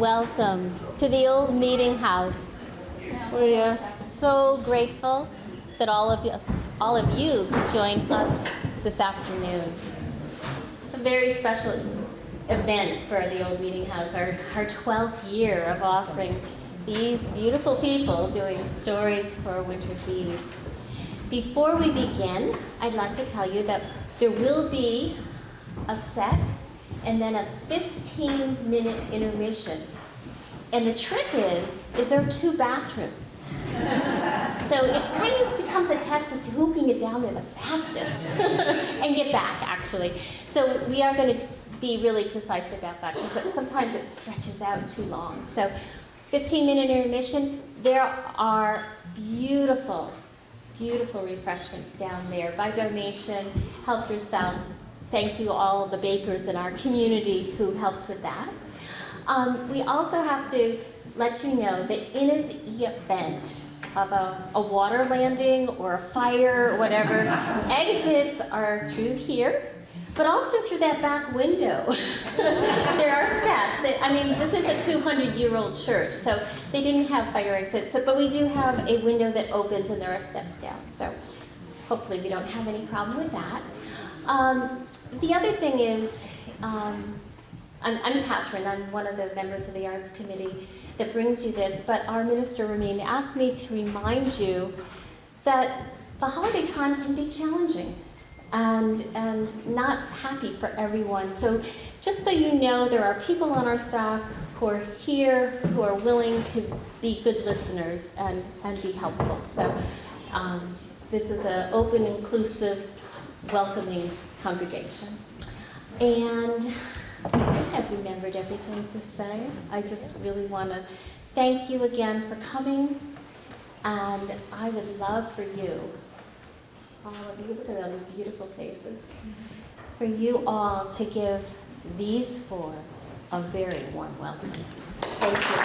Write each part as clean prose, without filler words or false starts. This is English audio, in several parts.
welcome to the old meeting house. We are so grateful that all of you could join us this afternoon. It's a very special event for the old meeting house, our 12th year of offering these beautiful people doing stories for Winter's Eve. Before we begin, I'd like to tell you that there will be a set and then a 15-minute intermission. And the trick is there are 2 bathrooms. So it kind of becomes a test to see who can get down there the fastest and get back, actually. So we are going to be really precise about that because sometimes it stretches out too long. So 15-minute intermission. There are beautiful, beautiful refreshments down there by donation. Help yourself. Thank you all the bakers in our community who helped with that. We also have to let you know that in the event of a water landing or a fire or whatever, exits are through here, but also through that back window. There are steps. I mean, this is a 200-year-old church, so they didn't have fire exits, but we do have a window that opens and there are steps down. So hopefully we don't have any problem with that. The other thing is, I'm Catherine. I'm one of the members of the Arts Committee that brings you this, but our Minister Ramin asked me to remind you that the holiday time can be challenging and not happy for everyone. So just so you know, there are people on our staff who are here, who are willing to be good listeners and be helpful. So this is an open, inclusive, welcoming congregation. And I think I've remembered everything to say. I just really want to thank you again for coming. And I would love for you, all of you, look at all these beautiful faces, for you all to give these 4 a very warm welcome. Thank you.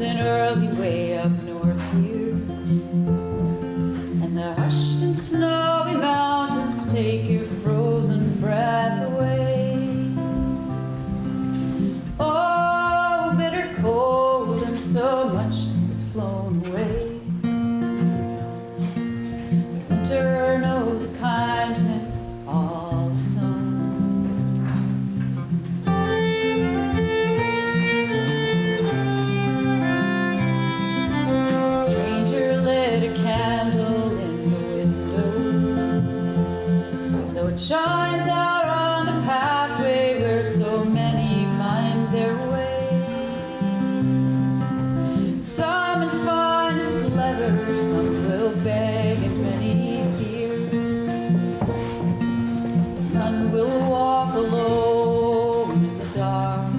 An early way up north here, and the hushed and snowy mountains take your frozen breath away. Oh, bitter cold, and so much has flown away. But winter knows a kindness all its own. It shines out on the pathway where so many find their way. Some in finest leather, some will beg, and many fear. None will walk alone in the dark,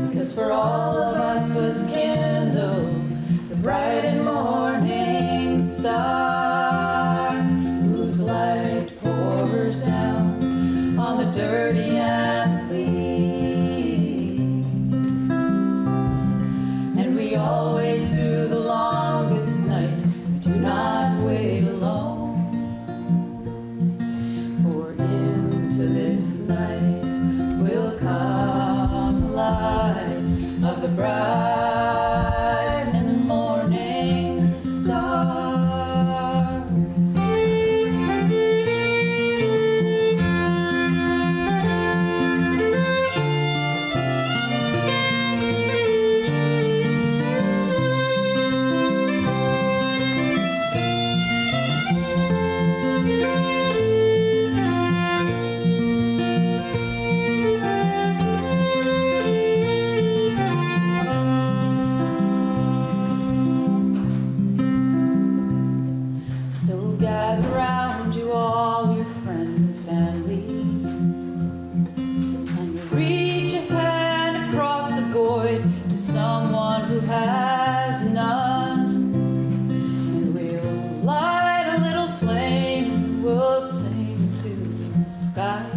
because for all of us was kindled the bright and morning star, whose light pours down on the dirty and the clean. And we all wait through the longest night, we do not wait alone. For into this night will come the light of the bright and the morning star. someone who has none. And we'll light a little flame and we'll sing to the skies.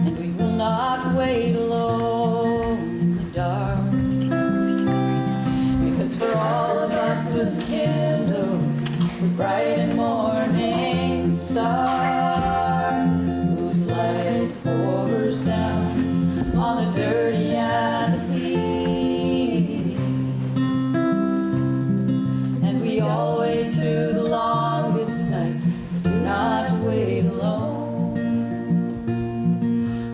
And we will not wait alone in the dark, because for all of us was kindled the bright and morning star, whose light pours down on the dirty and the clean. And we all wait through the longest night, but do not wait alone.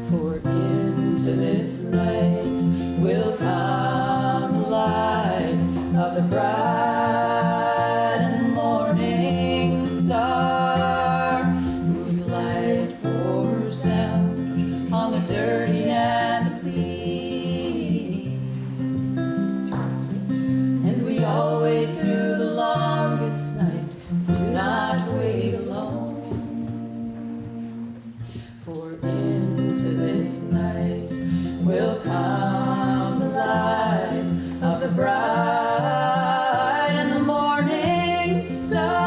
For into this night will come the light of the bright and morning star, whose light pours down on the dirty and the clean. And we all wait through the longest night, do not wait alone. For into this night will come the light of the bride and the morning star.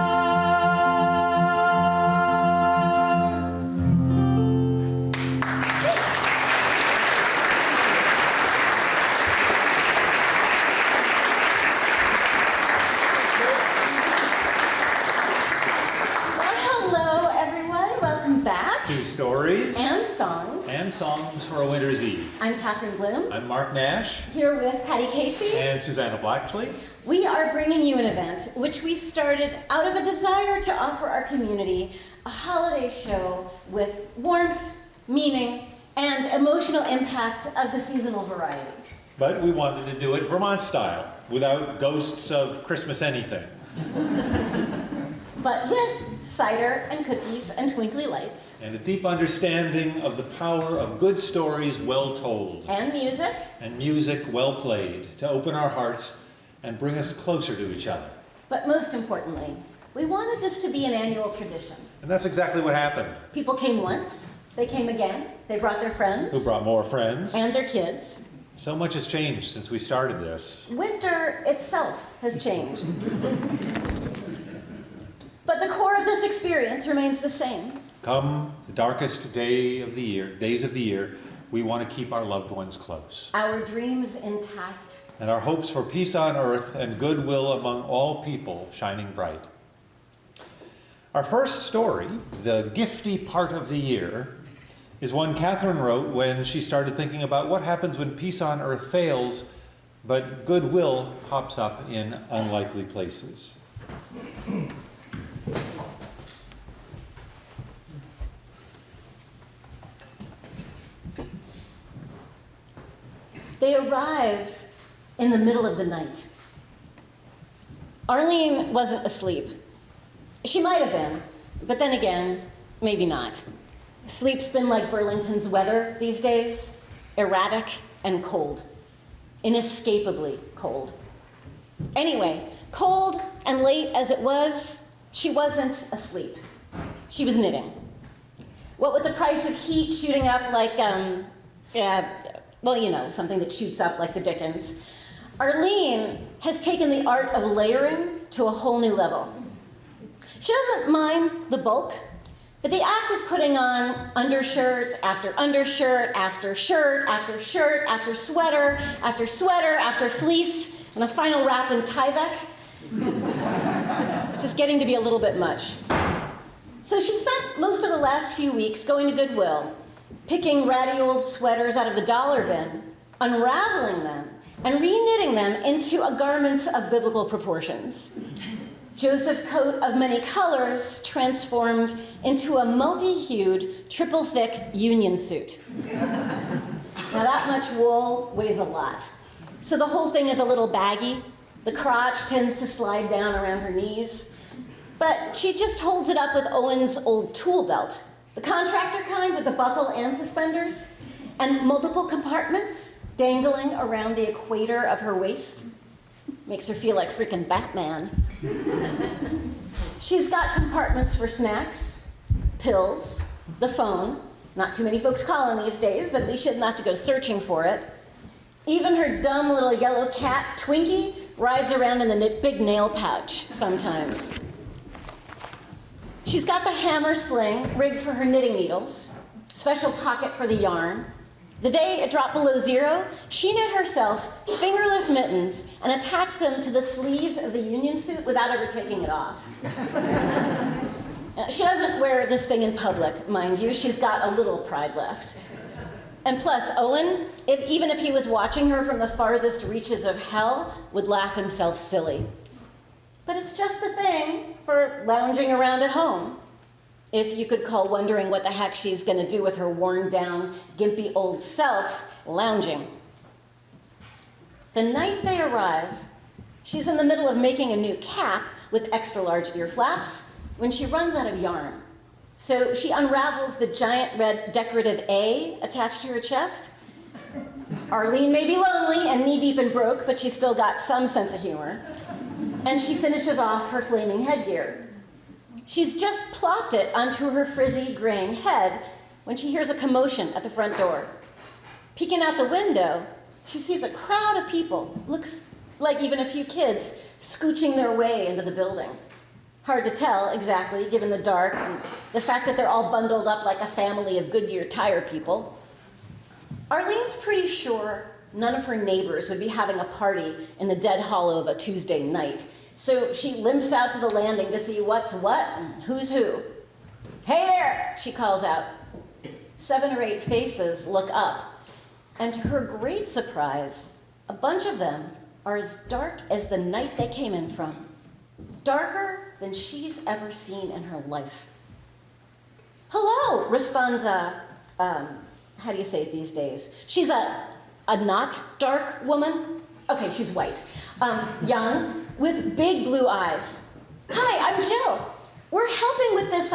Well, hello, everyone. Welcome back. Two stories And songs. and songs for a winter's eve. I'm Catherine Bloom, I'm Mark Nash here with Patty Casey. and Susanna Blackley. We are bringing you an event which we started out of a desire to offer our community a holiday show with warmth, meaning, and emotional impact of the seasonal variety. But we wanted to do it Vermont style, without ghosts of Christmas anything. But with cider and cookies and twinkly lights And a deep understanding of the power of good stories well told and music, and music well played to open our hearts and bring us closer to each other. but most importantly, we wanted this to be an annual tradition. And that's exactly what happened. People came once, they came again, they brought their friends Who brought more friends? and their kids. So much has changed since we started this. Winter itself has changed. But the core of this experience remains the same. Come the darkest days of the year, we want to keep our loved ones close. Our dreams intact. And our hopes for peace on earth and goodwill among all people shining bright. Our first story, The Gifty Part of the Year, is one Catherine wrote when she started thinking about what happens when peace on earth fails, but goodwill pops up in unlikely places. They arrive in the middle of the night. Arlene wasn't asleep. She might have been, but then again, maybe not. Sleep's been like Burlington's weather these days, erratic and cold. Inescapably cold. Anyway, cold and late as it was, she wasn't asleep. She was knitting. What with the price of heat shooting up like, well, you know, something that shoots up like the Dickens, Arlene has taken the art of layering to a whole new level. She doesn't mind the bulk, but the act of putting on undershirt after undershirt after shirt after shirt after sweater after fleece and a final wrap in Tyvek, just getting to be a little bit much. So she spent most of the last few weeks going to Goodwill, picking ratty old sweaters out of the dollar bin, unraveling them, and re-knitting them into a garment of biblical proportions. Joseph coat of many colors transformed into a multi-hued, triple-thick union suit. Now that much wool weighs a lot. So the whole thing is a little baggy. The crotch tends to slide down around her knees. But she just holds it up with Owen's old tool belt, the contractor kind with the buckle and suspenders, and multiple compartments dangling around the equator of her waist. Makes her feel like freaking Batman. She's got compartments for snacks, pills, the phone. Not too many folks call in these days, but we shouldn't have to go searching for it. Even her dumb little yellow cat, Twinkie, rides around in the big nail pouch sometimes. She's got the hammer sling rigged for her knitting needles, special pocket for the yarn. The day it dropped below zero, she knit herself fingerless mittens and attached them to the sleeves of the union suit without ever taking it off. She doesn't wear this thing in public, mind you. She's got a little pride left. And plus, Owen, even if he was watching her from the farthest reaches of hell, would laugh himself silly. But it's just the thing for lounging around at home, if you could call wondering what the heck she's going to do with her worn-down, gimpy old self lounging. The night they arrive, she's in the middle of making a new cap with extra-large ear flaps when she runs out of yarn. So she unravels the giant red decorative A attached to her chest. Arlene may be lonely and knee-deep and broke, but she's still got some sense of humor. And she finishes off her flaming headgear. She's just plopped it onto her frizzy, graying head when she hears a commotion at the front door. Peeking out the window, she sees a crowd of people, looks like even a few kids, scooching their way into the building. Hard to tell exactly, given the dark and the fact that they're all bundled up like a family of Goodyear tire people. Arlene's pretty sure none of her neighbors would be having a party in the dead hollow of a Tuesday night. So she limps out to the landing to see what's what and who's who. "Hey there," she calls out. 7 or 8 faces look up, and to her great surprise, a bunch of them are as dark as the night they came in from. Darker than she's ever seen in her life. "Hello," responds how do you say it these days? She's a not dark woman. Okay, she's white. Young, with big blue eyes. "Hi, I'm Jill. We're helping with this,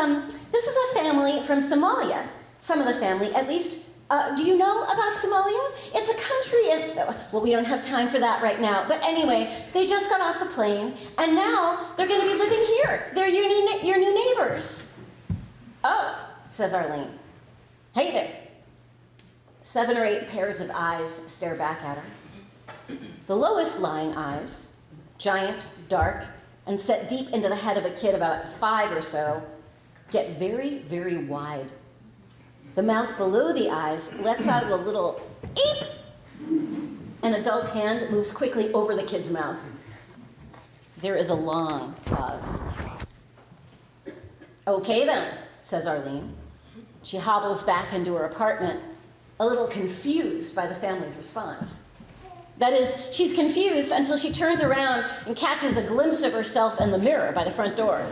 this is a family from Somalia. Some of the family, at least. Do you know about Somalia? It's a country in, well, we don't have time for that right now. But anyway, they just got off the plane, and now they're going to be living here. They're your new neighbors." "Oh," says Arlene. "Hey there." 7 or 8 pairs of eyes stare back at her. The lowest lying eyes, giant, dark, and set deep into the head of a kid about 5 or so, get very, very wide. The mouth below the eyes lets out a little eep. An adult hand moves quickly over the kid's mouth. There is a long pause. "Okay then," says Arlene. She hobbles back into her apartment, a little confused by the family's response. That is, she's confused until she turns around and catches a glimpse of herself in the mirror by the front door.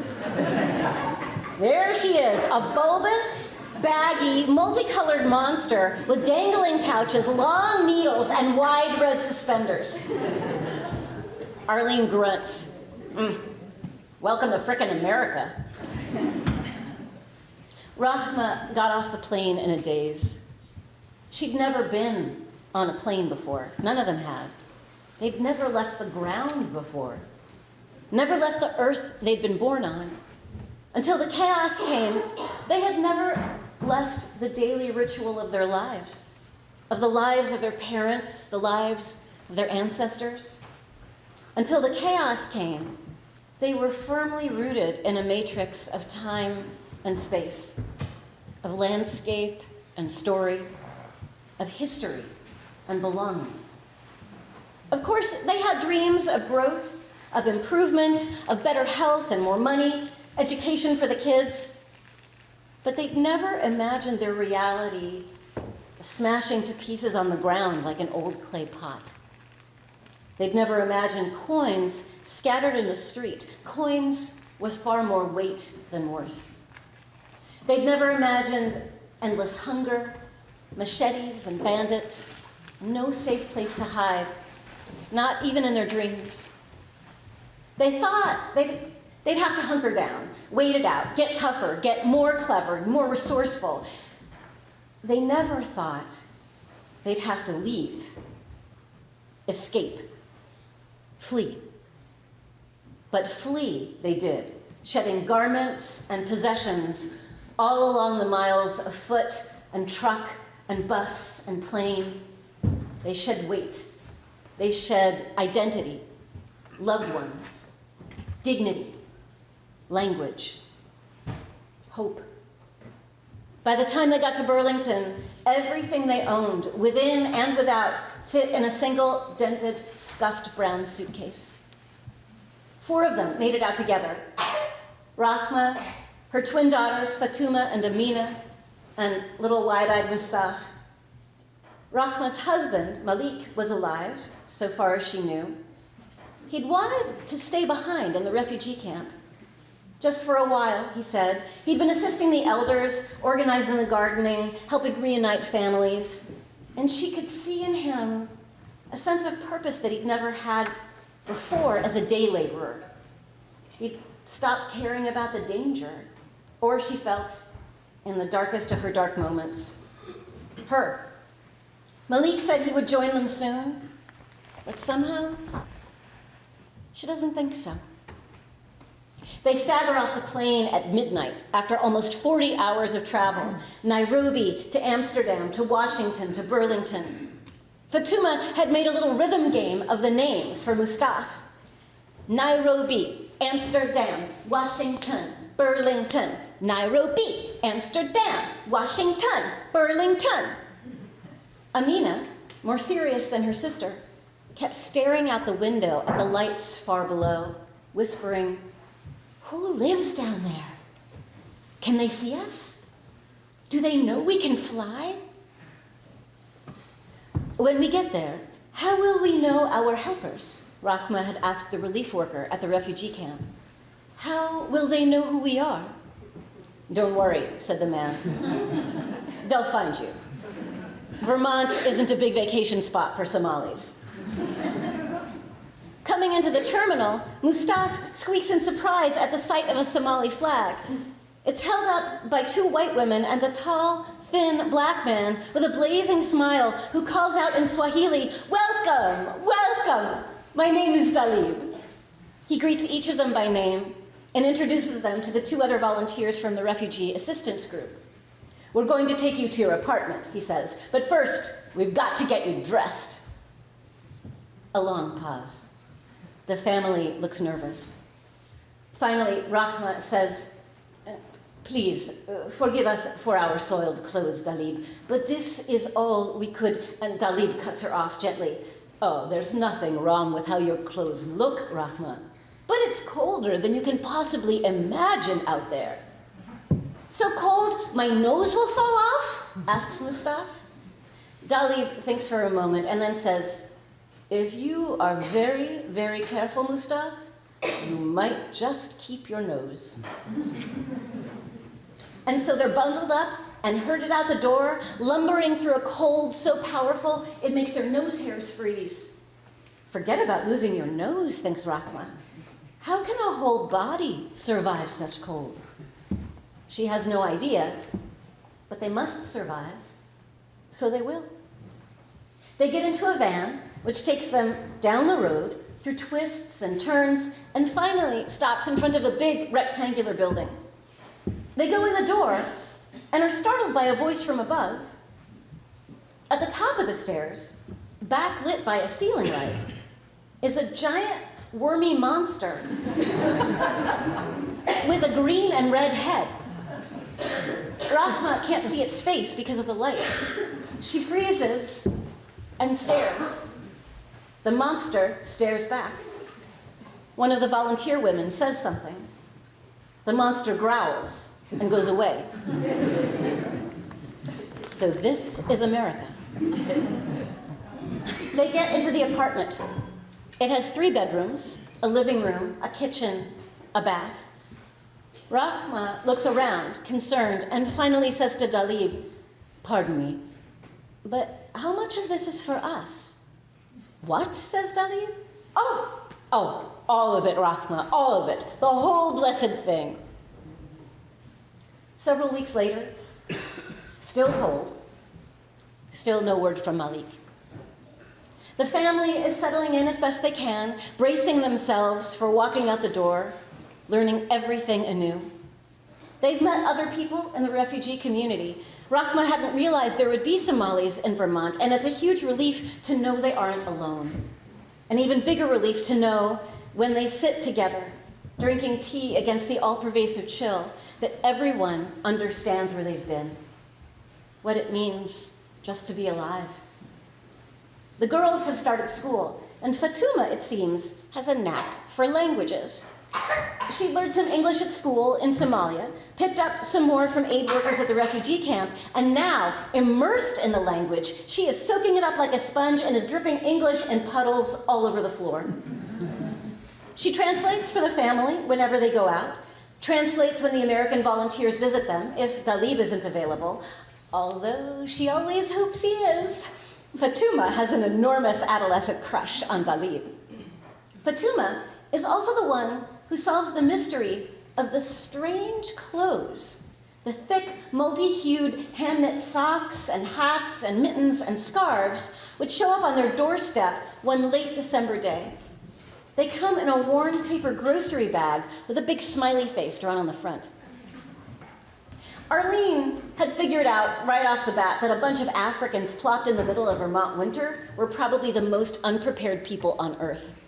There she is, a bulbous, baggy, multicolored monster with dangling pouches, long needles, and wide red suspenders. Arlene grunts. Welcome to frickin' America. Rahma got off the plane in a daze. She'd never been on a plane before. None of them had. They'd never left the ground before. Never left the earth they'd been born on. Until the chaos came, they had never left the daily ritual of their lives, of the lives of their parents, the lives of their ancestors. Until the chaos came, they were firmly rooted in a matrix of time and space, of landscape and story, of history and belonging. Of course, they had dreams of growth, of improvement, of better health and more money, education for the kids, but they'd never imagined their reality smashing to pieces on the ground like an old clay pot. They'd never imagined coins scattered in the street, coins with far more weight than worth. They'd never imagined endless hunger, machetes and bandits, no safe place to hide, not even in their dreams. They thought they'd have to hunker down, wait it out, get tougher, get more clever, more resourceful. They never thought they'd have to leave, escape, flee. But flee they did, shedding garments and possessions all along the miles of foot and truck and bus and plane. They shed weight They shed identity, loved ones, dignity, language, hope. By the time they got to Burlington, everything they owned, within and without, fit in a single dented, scuffed brown suitcase. 4 of them made it out together. Rahma, her twin daughters, Fatuma and Amina, and little wide-eyed Mustaf. Rahma's husband, Malik, was alive, so far as she knew. He'd wanted to stay behind in the refugee camp. Just for a while, he said. He'd been assisting the elders, organizing the gardening, helping reunite families. And she could see in him a sense of purpose that he'd never had before as a day laborer. He'd stopped caring about the danger, or she felt, in the darkest of her dark moments, her. Malik said he would join them soon, but somehow, she doesn't think so. They stagger off the plane at midnight after almost 40 hours of travel. Nairobi to Amsterdam to Washington to Burlington. Fatuma had made a little rhythm game of the names for Mustaf. Nairobi, Amsterdam, Washington, Burlington. Nairobi, Amsterdam, Washington, Burlington. Amina, more serious than her sister, kept staring out the window at the lights far below, whispering, "Who lives down there? Can they see us? Do they know we can fly? When we get there, how will we know our helpers?" Rahma had asked the relief worker at the refugee camp. "How will they know who we are?" "Don't worry," said the man. "They'll find you. Vermont isn't a big vacation spot for Somalis." Coming into the terminal, Mustaf squeaks in surprise at the sight of a Somali flag. It's held up by 2 white women and a tall, thin black man with a blazing smile who calls out in Swahili, "Welcome, welcome. My name is Dalib." He greets each of them by name and introduces them to the 2 other volunteers from the refugee assistance group. "We're going to take you to your apartment," he says, "but first, we've got to get you dressed." A long pause. The family looks nervous. Finally, Rahma says, "Please, forgive us for our soiled clothes, Dalib, but this is all we could," and Dalib cuts her off gently. "Oh, there's nothing wrong with how your clothes look, Rahma, but it's colder than you can possibly imagine out there." "So cold my nose will fall off?" asks Mustaf. Dalib thinks for a moment and then says, "If you are very, very careful, Mustaf, you might just keep your nose." And so they're bundled up and herded out the door, lumbering through a cold so powerful it makes their nose hairs freeze. Forget about losing your nose, thinks Rahma. How can a whole body survive such cold? She has no idea, but they must survive, so they will. They get into a van, which takes them down the road, through twists and turns, and finally stops in front of a big rectangular building. They go in the door and are startled by a voice from above. At the top of the stairs, backlit by a ceiling light, is a giant wormy monster with a green and red head. Rahma can't see its face because of the light. She freezes and stares. The monster stares back. One of the volunteer women says something. The monster growls and goes away. So this is America. They get into the apartment. It has 3 bedrooms, a living room, a kitchen, a bath. Rahma looks around, concerned, and finally says to Dalib, "Pardon me, but how much of this is for us?" "What?" says Dalib. Oh, all of it, Rahma, all of it. The whole blessed thing." Several weeks later, still cold, still no word from Malik. The family is settling in as best they can, bracing themselves for walking out the door, learning everything anew. They've met other people in the refugee community. Rahma hadn't realized there would be Somalis in Vermont, and it's a huge relief to know they aren't alone. An even bigger relief to know when they sit together, drinking tea against the all-pervasive chill, that everyone understands where they've been, what it means just to be alive. The girls have started school, and Fatuma, it seems, has a knack for languages. She learned some English at school in Somalia, picked up some more from aid workers at the refugee camp, and now, immersed in the language, she is soaking it up like a sponge and is dripping English in puddles all over the floor. She translates for the family whenever they go out, translates when the American volunteers visit them, if Dalib isn't available, although she always hopes he is. Fatuma has an enormous adolescent crush on Dalib. Fatuma is also the one who solves the mystery of the strange clothes, the thick, multi-hued hand-knit socks and hats and mittens and scarves which show up on their doorstep one late December day. They come in a worn paper grocery bag with a big smiley face drawn on the front. Arlene had figured out right off the bat that a bunch of Africans plopped in the middle of Vermont winter were probably the most unprepared people on earth.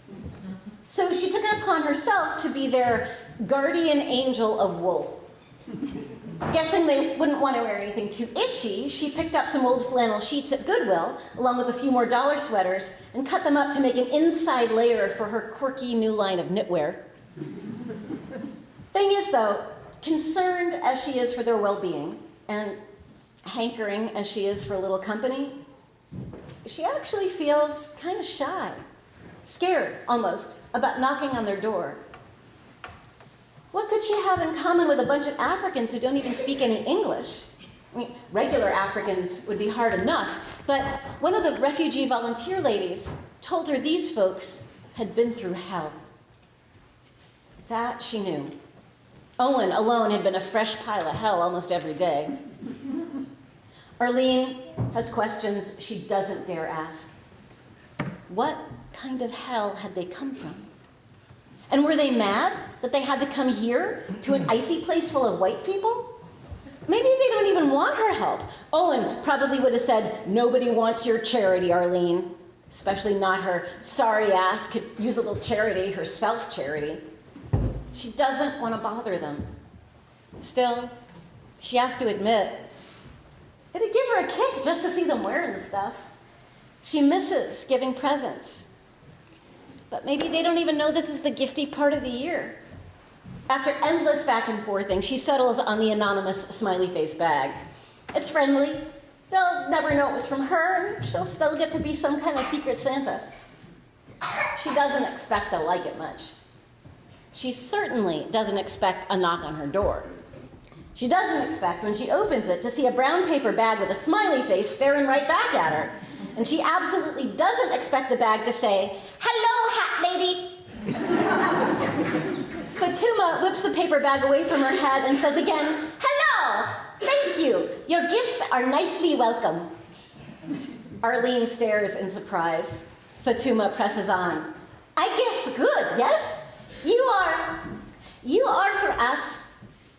So she took it upon herself to be their guardian angel of wool. Guessing they wouldn't want to wear anything too itchy, she picked up some old flannel sheets at Goodwill, along with a few more dollar sweaters, and cut them up to make an inside layer for her quirky new line of knitwear. Thing is, though, concerned as she is for their well-being, and hankering as she is for a little company, she actually feels kind of shy, scared almost, about knocking on their door. What could she have in common with a bunch of Africans who don't even speak any English? I mean, regular Africans would be hard enough, but one of the refugee volunteer ladies told her these folks had been through hell. That she knew. Owen alone had been a fresh pile of hell almost every day. Arlene has questions she doesn't dare ask. What kind of hell had they come from? And were they mad that they had to come here to an icy place full of white people? Maybe they don't even want her help. Owen probably would have said, "Nobody wants your charity, Arlene." Especially not her sorry ass could use a little charity, her self-charity. She doesn't want to bother them. Still, she has to admit, it'd give her a kick just to see them wearing the stuff. She misses giving presents. But maybe they don't even know this is the gifty part of the year. After endless back and forthing, she settles on the anonymous smiley face bag. It's friendly. They'll never know it was from her, and she'll still get to be some kind of secret Santa. She doesn't expect they'll like it much. She certainly doesn't expect a knock on her door. She doesn't expect, when she opens it, to see a brown paper bag with a smiley face staring right back at her. And she absolutely doesn't expect the bag to say, "Hello, hat lady." Fatuma whips the paper bag away from her head and says again, "Hello, thank you. Your gifts are nicely welcome." Arlene stares in surprise. Fatuma presses on. "I guess good, yes? You are for us."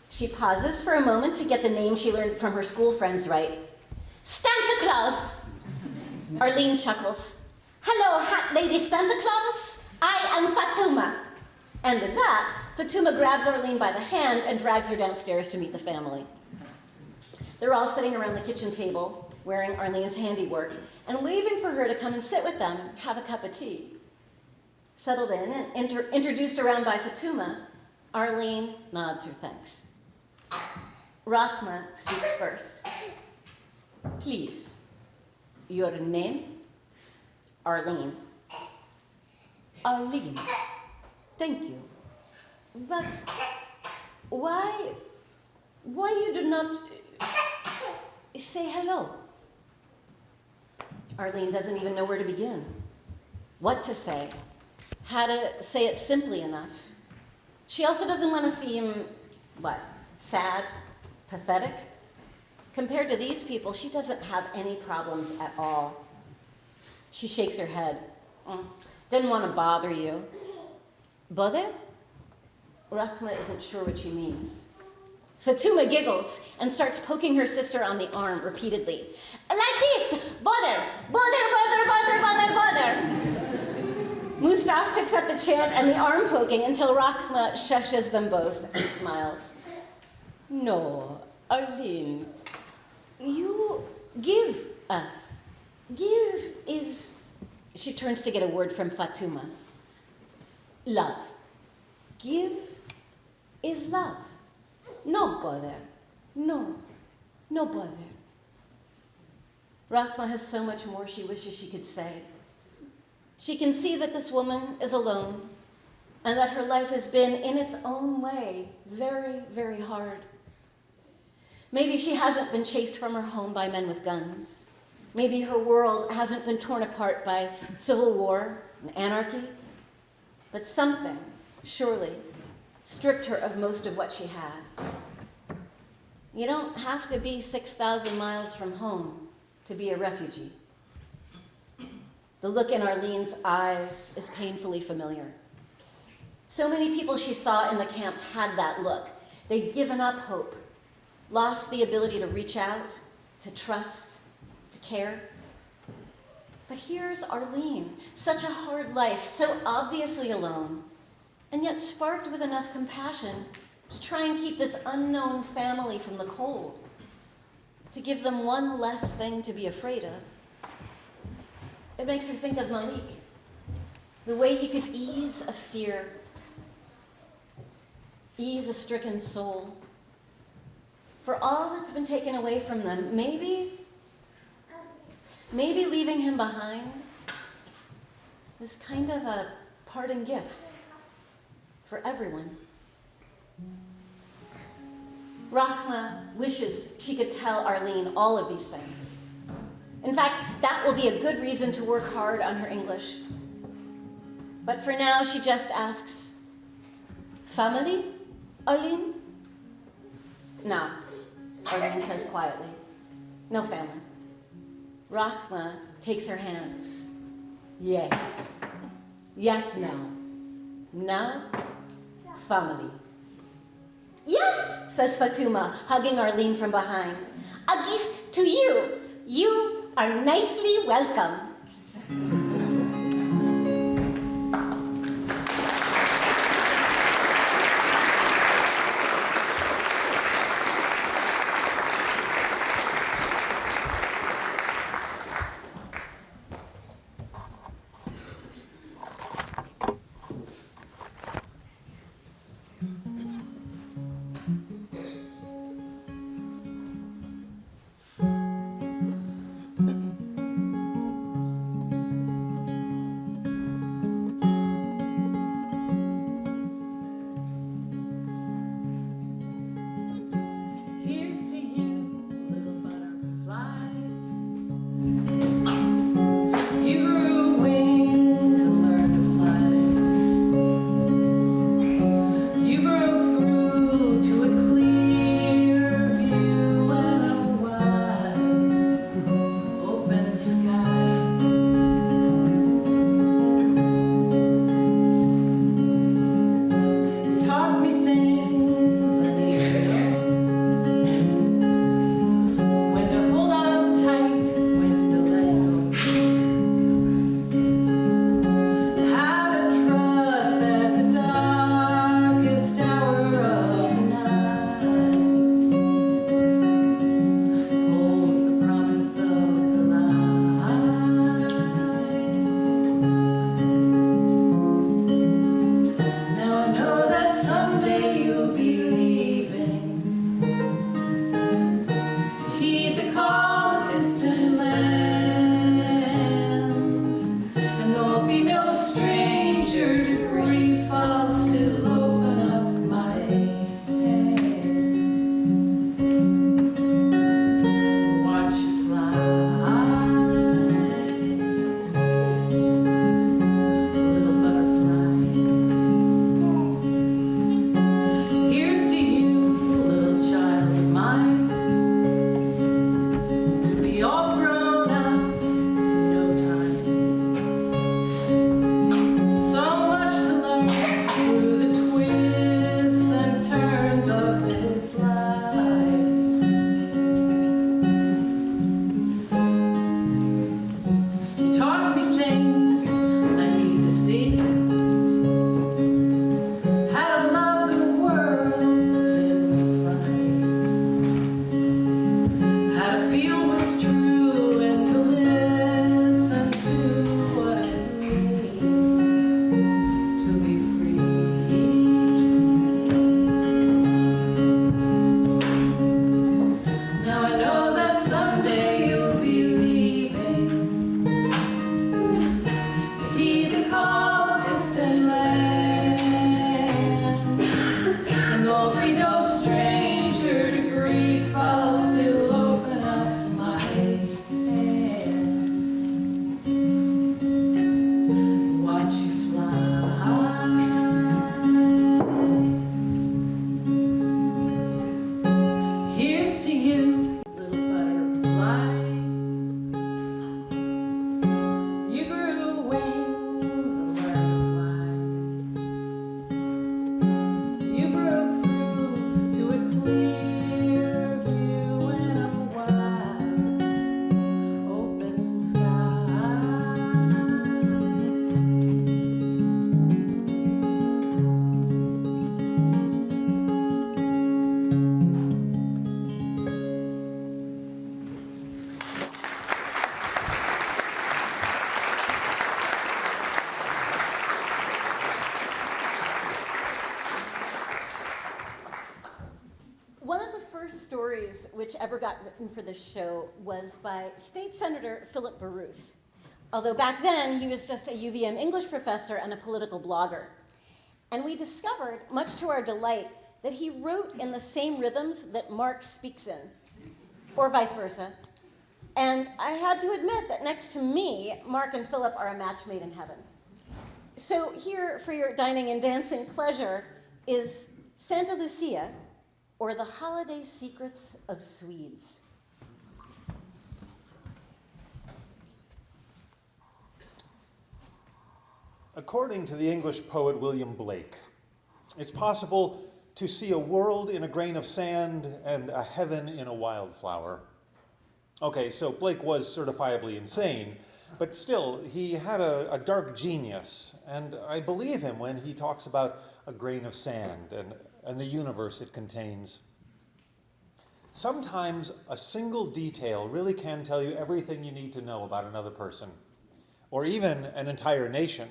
She pauses for a moment to get the name she learned from her school friends right. "Santa Claus." Arlene chuckles. "Hello, hat lady Santa Claus. I am Fatuma." And with that, Fatuma grabs Arlene by the hand and drags her downstairs to meet the family. They're all sitting around the kitchen table, wearing Arlene's handiwork, and waiting for her to come and sit with them, have a cup of tea. Settled in and introduced around by Fatuma, Arlene nods her thanks. Rahma speaks first. "Please, your name?" "Arlene." "Arlene, thank you. But why you do not say hello?" Arlene doesn't even know where to begin, what to say, how to say it simply enough. She also doesn't want to seem, sad, pathetic. Compared to these people, she doesn't have any problems at all. She shakes her head. "Didn't want to bother you." "Bother?" Rahma isn't sure what she means. Fatuma giggles and starts poking her sister on the arm repeatedly. "Like this! Bother! Bother, bother, bother, bother, bother!" picks up the chant and the arm poking until Rachma shushes them both and smiles. No, Arlene, you give us. Give is, she turns to get a word from Fatuma. Love. Give is love. No bother. No bother. Rachma has so much more she wishes she could say. She can see that this woman is alone and that her life has been, in its own way, very, very hard. Maybe she hasn't been chased from her home by men with guns. Maybe her world hasn't been torn apart by civil war and anarchy. But something, surely, stripped her of most of what she had. You don't have to be 6,000 miles from home to be a refugee. The look in Arlene's eyes is painfully familiar. So many people she saw in the camps had that look. They'd given up hope, lost the ability to reach out, to trust, to care. But here's Arlene, such a hard life, so obviously alone, and yet sparked with enough compassion to try and keep this unknown family from the cold, to give them one less thing to be afraid of. It makes her think of Malik, the way he could ease a fear, ease a stricken soul. For all that's been taken away from them, maybe leaving him behind is kind of a parting gift for everyone. Rachma wishes she could tell Arlene all of these things. In fact, that will be a good reason to work hard on her English. But for now, she just asks, "Family, Arlene?" "No," Arlene says quietly. "No family." Rachma takes her hand. "Yes. Yes, now. Now, family." "Yes," says Fatuma, hugging Arlene from behind. "A gift to you. You are nicely welcome." which ever got written for this show was by State Senator Philip Baruth, although back then he was just a UVM English professor and a political blogger. And we discovered, much to our delight, that he wrote in the same rhythms that Mark speaks in, or vice versa. And I had to admit that next to me, Mark and Philip are a match made in heaven. So here, for your dining and dancing pleasure, is Santa Lucia, or the Holiday Secrets of Swedes. According to the English poet William Blake, it's possible to see a world in a grain of sand and a heaven in a wildflower. Okay, so Blake was certifiably insane, but still, he had a dark genius, and I believe him when he talks about a grain of sand and the universe it contains. Sometimes a single detail really can tell you everything you need to know about another person, or even an entire nation.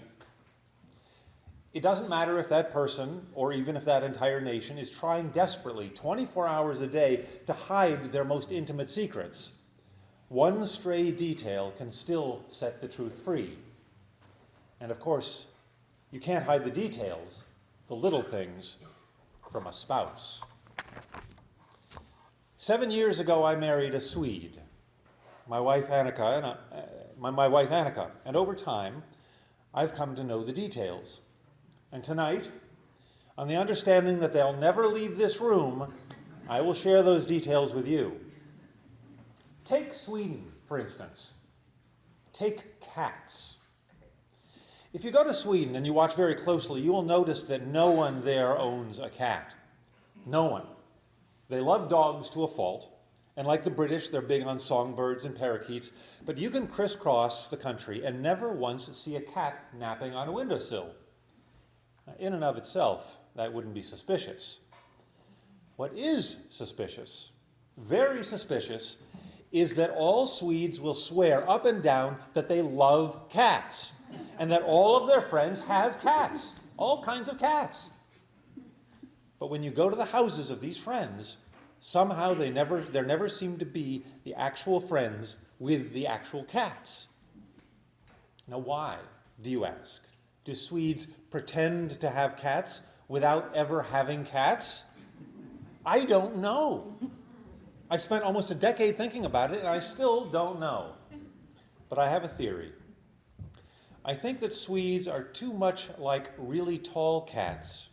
It doesn't matter if that person, or even if that entire nation, is trying desperately, 24 hours a day, to hide their most intimate secrets. One stray detail can still set the truth free. And of course, you can't hide the details, the little things, from a spouse. 7 years ago, I married a Swede, my wife Annika, and over time, I've come to know the details. And tonight, on the understanding that they'll never leave this room, I will share those details with you. Take Sweden, for instance. Take cats. If you go to Sweden and you watch very closely, you will notice that no one there owns a cat. No one. They love dogs to a fault, and like the British, they're big on songbirds and parakeets, but you can crisscross the country and never once see a cat napping on a windowsill. Now, in and of itself, that wouldn't be suspicious. What is suspicious, very suspicious, is that all Swedes will swear up and down that they love cats, and that all of their friends have cats, all kinds of cats. But when you go to the houses of these friends, somehow there never seem to be the actual friends with the actual cats. Now why, do you ask? Do Swedes pretend to have cats without ever having cats? I don't know. I've spent almost a decade thinking about it, and I still don't know. But I have a theory. I think that Swedes are too much like really tall cats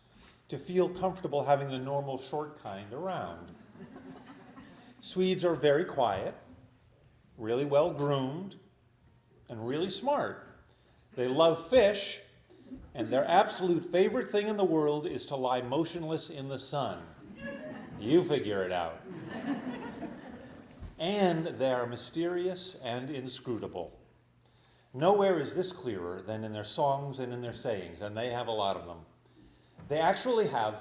to feel comfortable having the normal short kind around. Swedes are very quiet, really well groomed, and really smart. They love fish, and their absolute favorite thing in the world is to lie motionless in the sun. You figure it out. And they are mysterious and inscrutable. Nowhere is this clearer than in their songs and in their sayings, and they have a lot of them. They actually have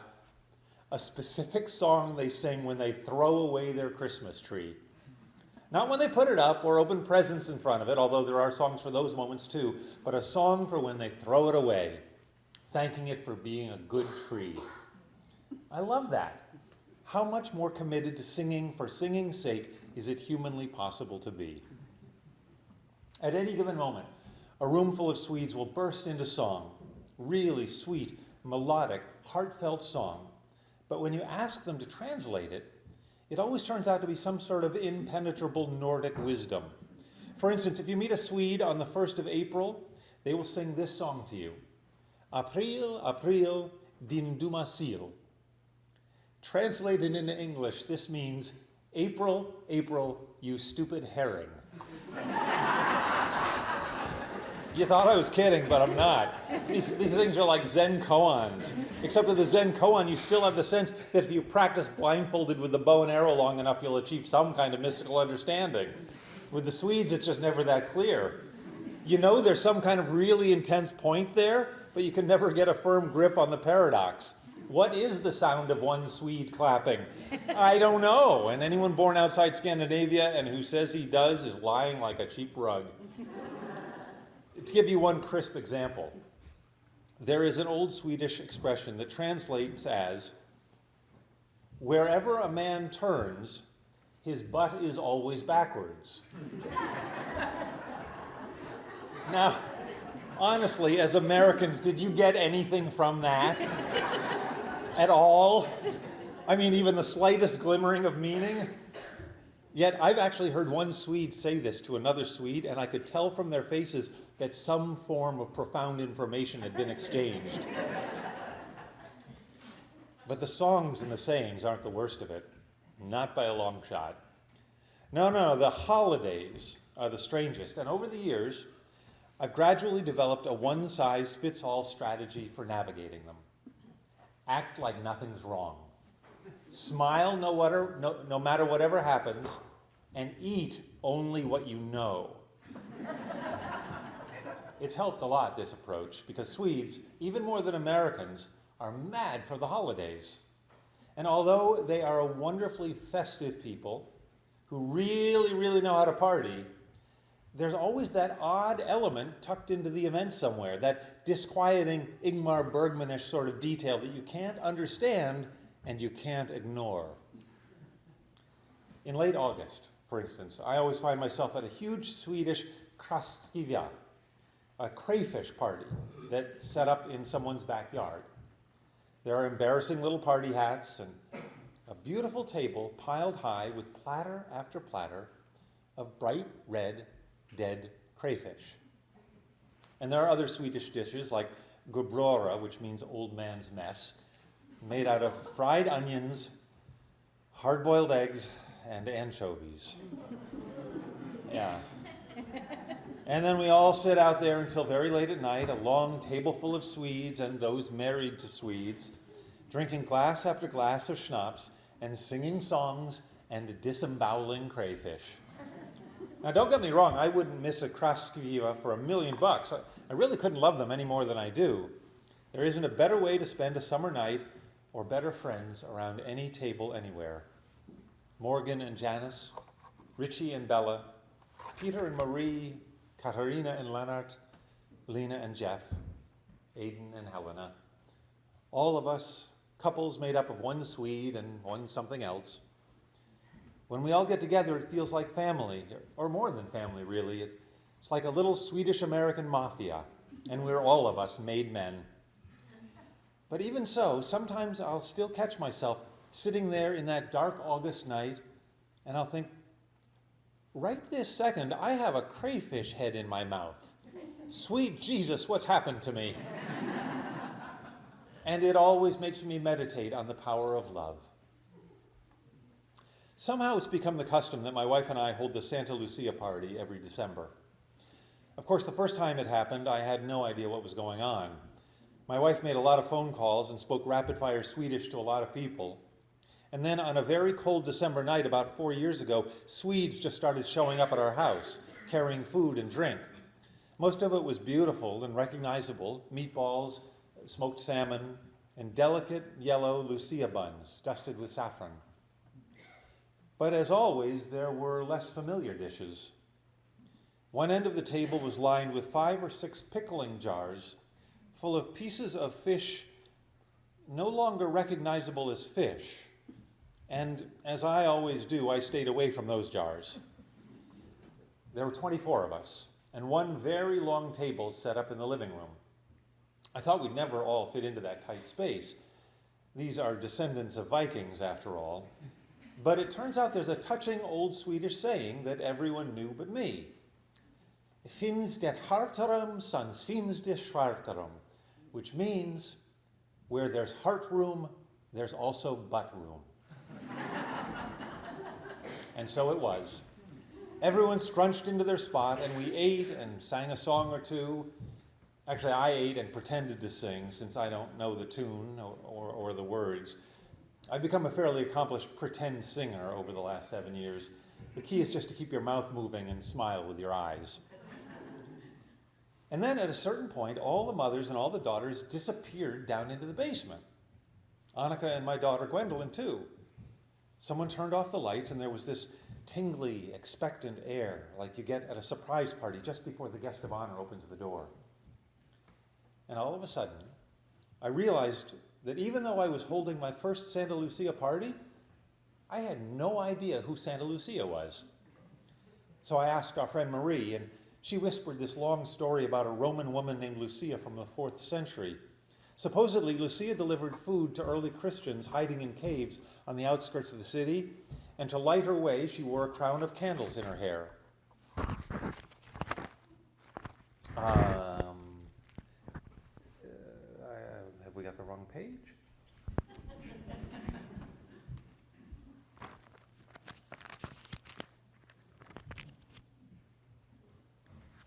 a specific song they sing when they throw away their Christmas tree. Not when they put it up or open presents in front of it, although there are songs for those moments too, but a song for when they throw it away, thanking it for being a good tree. I love that. How much more committed to singing for singing's sake is it humanly possible to be? At any given moment, a room full of Swedes will burst into song, really sweet, melodic, heartfelt song. But when you ask them to translate it, it always turns out to be some sort of impenetrable Nordic wisdom. For instance, if you meet a Swede on the 1st of April, they will sing this song to you. April, April, din dumma sill. Translated into English, this means, April, April, you stupid herring. You thought I was kidding, but I'm not. These things are like Zen koans. Except with the Zen koan, you still have the sense that if you practice blindfolded with the bow and arrow long enough, you'll achieve some kind of mystical understanding. With the Swedes, it's just never that clear. You know there's some kind of really intense point there, but you can never get a firm grip on the paradox. What is the sound of one Swede clapping? I don't know. And anyone born outside Scandinavia and who says he does is lying like a cheap rug. To give you one crisp example, there is an old Swedish expression that translates as, wherever a man turns, his butt is always backwards. Now, honestly, as Americans, did you get anything from that at all? I mean, even the slightest glimmering of meaning? Yet I've actually heard one Swede say this to another Swede, and I could tell from their faces that some form of profound information had been exchanged. But the songs and the sayings aren't the worst of it. Not by a long shot. No, the holidays are the strangest. And over the years, I've gradually developed a one-size-fits-all strategy for navigating them. Act like nothing's wrong. Smile no matter whatever happens, and eat only what you know. It's helped a lot, this approach, because Swedes, even more than Americans, are mad for the holidays. And although they are a wonderfully festive people who really, really know how to party, there's always that odd element tucked into the event somewhere, that disquieting Ingmar Bergmanish sort of detail that you can't understand and you can't ignore. In late August, for instance, I always find myself at a huge Swedish krastkiva, a crayfish party that's set up in someone's backyard. There are embarrassing little party hats and a beautiful table piled high with platter after platter of bright red dead crayfish. And there are other Swedish dishes like gubrora, which means old man's mess, made out of fried onions, hard-boiled eggs, and anchovies. Yeah. And then we all sit out there until very late at night, a long table full of Swedes and those married to Swedes, drinking glass after glass of schnapps and singing songs and disemboweling crayfish. Now, don't get me wrong, I wouldn't miss a krastkiva for $1,000,000. I really couldn't love them any more than I do. There isn't a better way to spend a summer night or better friends around any table anywhere. Morgan and Janice, Richie and Bella, Peter and Marie, Katarina and Lennart, Lena and Jeff, Aiden and Helena. All of us, couples made up of one Swede and one something else. When we all get together, it feels like family, or more than family, really. It's like a little Swedish-American mafia, and we're all of us made men. But even so, sometimes I'll still catch myself sitting there in that dark August night, and I'll think, right this second, I have a crayfish head in my mouth. Sweet Jesus, what's happened to me? And it always makes me meditate on the power of love. Somehow it's become the custom that my wife and I hold the Santa Lucia party every December. Of course, the first time it happened, I had no idea what was going on. My wife made a lot of phone calls and spoke rapid-fire Swedish to a lot of people. And then on a very cold December night about 4 years ago, Swedes just started showing up at our house, carrying food and drink. Most of it was beautiful and recognizable: meatballs, smoked salmon, and delicate yellow Lucia buns dusted with saffron. But as always, there were less familiar dishes. One end of the table was lined with 5 or 6 pickling jars full of pieces of fish no longer recognizable as fish. And as I always do, I stayed away from those jars. There were 24 of us, and one very long table set up in the living room. I thought we'd never all fit into that tight space. These are descendants of Vikings, after all. But it turns out there's a touching old Swedish saying that everyone knew but me. Finns det hartarum, sans finns det svartarum, which means, where there's heart room, there's also butt room. And so it was. Everyone scrunched into their spot, and we ate and sang a song or two. Actually, I ate and pretended to sing, since I don't know the tune or the words. I've become a fairly accomplished pretend singer over the last 7 years. The key is just to keep your mouth moving and smile with your eyes. And then at a certain point, all the mothers and all the daughters disappeared down into the basement. Annika and my daughter Gwendolyn, too. Someone turned off the lights, and there was this tingly, expectant air, like you get at a surprise party just before the guest of honor opens the door. And all of a sudden, I realized that even though I was holding my first Santa Lucia party, I had no idea who Santa Lucia was. So I asked our friend Marie, and she whispered this long story about a Roman woman named Lucia from the 4th century. Supposedly, Lucia delivered food to early Christians hiding in caves on the outskirts of the city, and to light her way, she wore a crown of candles in her hair. Have we got the wrong page?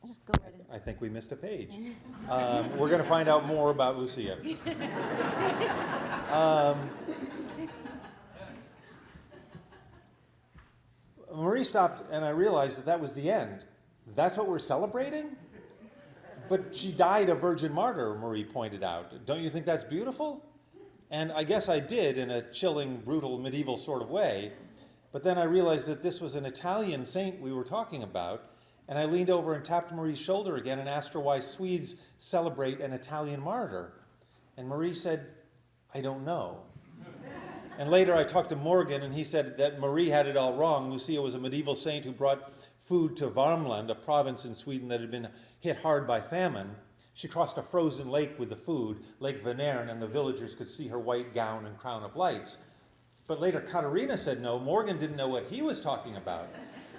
Just go right in. I think we missed a page. We're going to find out more about Lucia. Marie stopped, and I realized that was the end. That's what we're celebrating? But she died a virgin martyr, Marie pointed out. Don't you think that's beautiful? And I guess I did in a chilling, brutal, medieval sort of way. But then I realized that this was an Italian saint we were talking about, and I leaned over and tapped Marie's shoulder again and asked her why Swedes celebrate an Italian martyr. And Marie said, I don't know. And later I talked to Morgan, and he said that Marie had it all wrong. Lucia was a medieval saint who brought food to Värmland, a province in Sweden that had been hit hard by famine. She crossed a frozen lake with the food, Lake Vänern, and the villagers could see her white gown and crown of lights. But later Katarina said no, Morgan didn't know what he was talking about.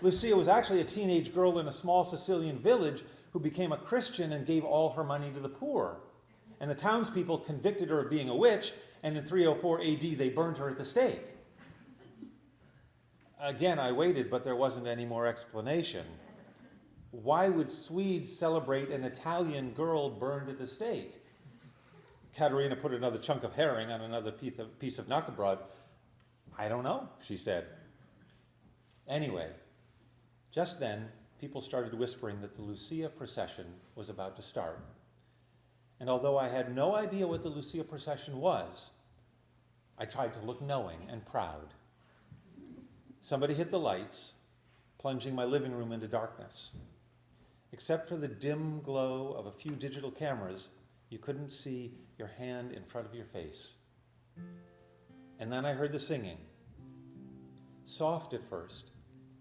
Lucia was actually a teenage girl in a small Sicilian village who became a Christian and gave all her money to the poor. And the townspeople convicted her of being a witch, and in 304 AD they burned her at the stake. Again, I waited, but there wasn't any more explanation. Why would Swedes celebrate an Italian girl burned at the stake? Katerina put another chunk of herring on another piece of knackebrod. I don't know, she said. Anyway, just then, people started whispering that the Lucia procession was about to start. And although I had no idea what the Lucia procession was, I tried to look knowing and proud. Somebody hit the lights, plunging my living room into darkness. Except for the dim glow of a few digital cameras, you couldn't see your hand in front of your face. And then I heard the singing. Soft at first,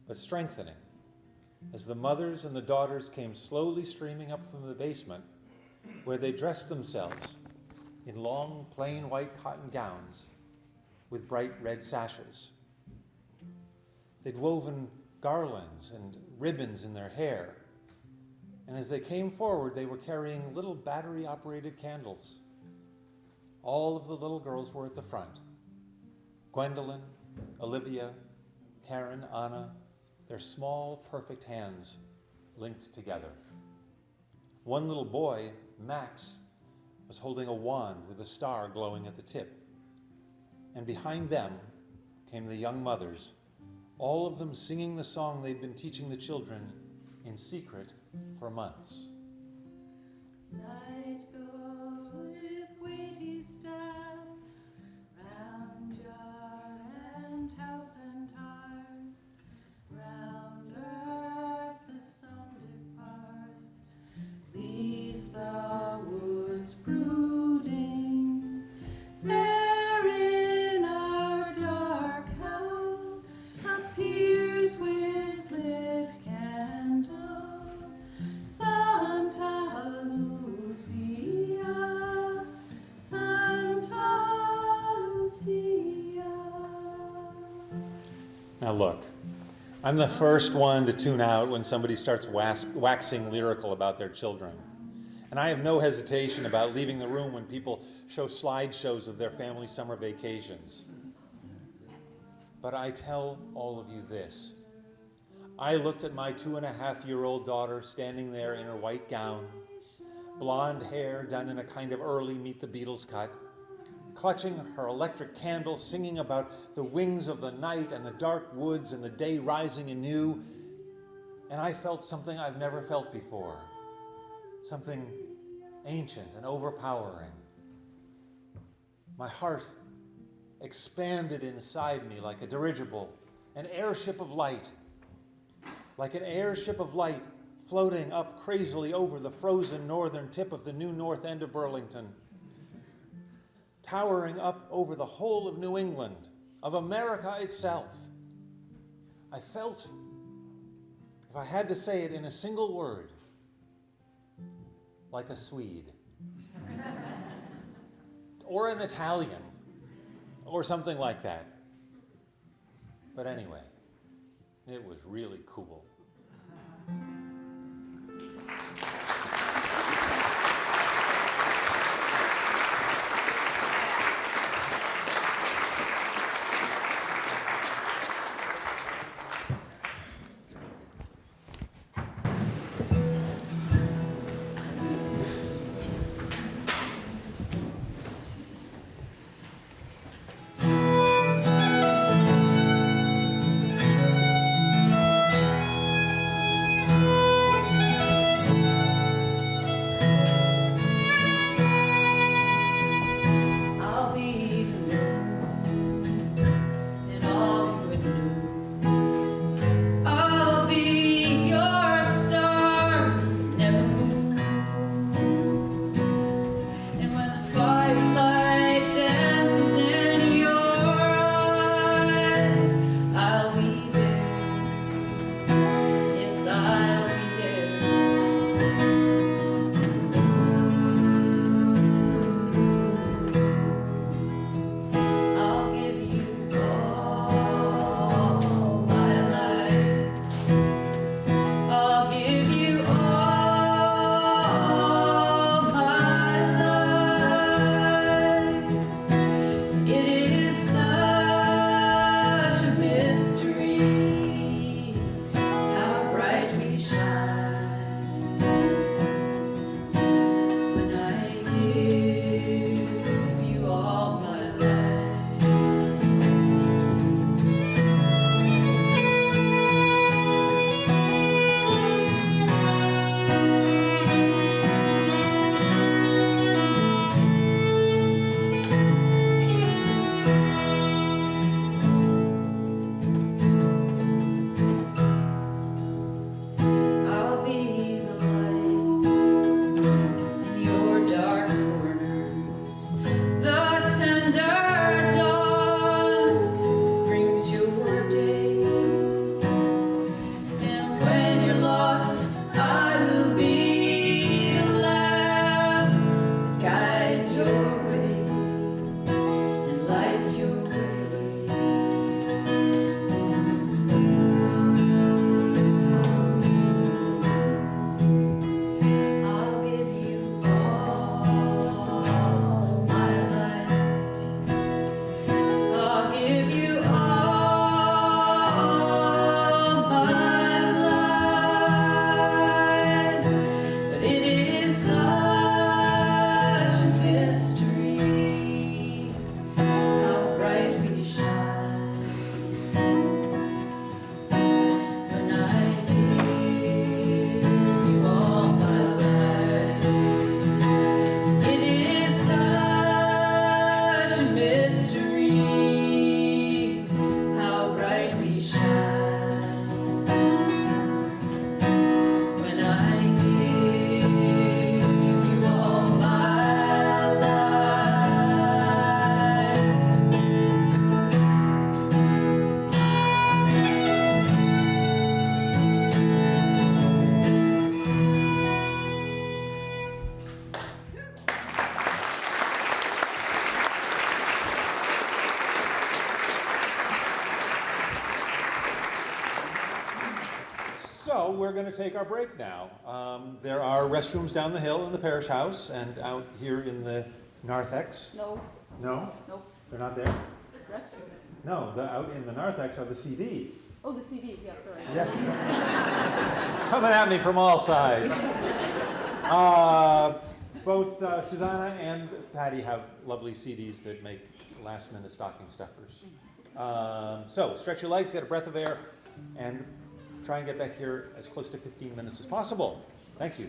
but strengthening, as the mothers and the daughters came slowly streaming up from the basement, where they dressed themselves in long, plain white cotton gowns with bright red sashes. They'd woven garlands and ribbons in their hair, and as they came forward, they were carrying little battery-operated candles. All of the little girls were at the front. Gwendolyn, Olivia, Karen, Anna, their small, perfect hands linked together. One little boy, Max, was holding a wand with a star glowing at the tip. And behind them came the young mothers, all of them singing the song they'd been teaching the children in secret for months. Night goes with weighty step, round yard and house and tarn, round earth the sun departs, leaves the woods brooding. There in our dark house appears with lit candles Santa Lucia, Santa Lucia. Now look, I'm the first one to tune out when somebody starts waxing lyrical about their children. And I have no hesitation about leaving the room when people show slideshows of their family summer vacations. But I tell all of you this. I looked at my 2.5-year-old daughter standing there in her white gown, blonde hair done in a kind of early Meet the Beatles cut, clutching her electric candle, singing about the wings of the night and the dark woods and the day rising anew. And I felt something I've never felt before. Something ancient and overpowering. My heart expanded inside me like a dirigible, an airship of light. Like an airship of light floating up crazily over the frozen northern tip of the new north end of Burlington. Towering up over the whole of New England, of America itself. I felt, if I had to say it in a single word, like a Swede. Or an Italian. Or something like that. But anyway, it was really cool. I'll be the moon in all your windows. I'll be your star, never move. And when the firelight dances in your eyes, I'll be there. Yes, I'll be there. I'll give you all my light. I'll give you all my light. It is such a mystery how bright we shine when I give you all my light. I'll be the light in your dark corners. The tender dawn brings your day. And when you're lost, I will be the lamp that guides your way and lights your way. I'll give you all my light. I'll give you all my light. But it is such a mystery how bright we shine when I give you all my light. It is such a mystery how bright we shine when I give you all my light. So we're going to take our break now. There are restrooms down the hill in the parish house and out here in the narthex. No, No? nope, They're not there? restrooms. No, out in the narthex are the CDs. Oh, the CDs, yeah, sorry. Yeah. It's coming at me from all sides. Both Susanna and Patty have lovely CDs that make last-minute stocking stuffers. So stretch your legs, get a breath of air, and try and get back here as close to 15 minutes as possible. Thank you.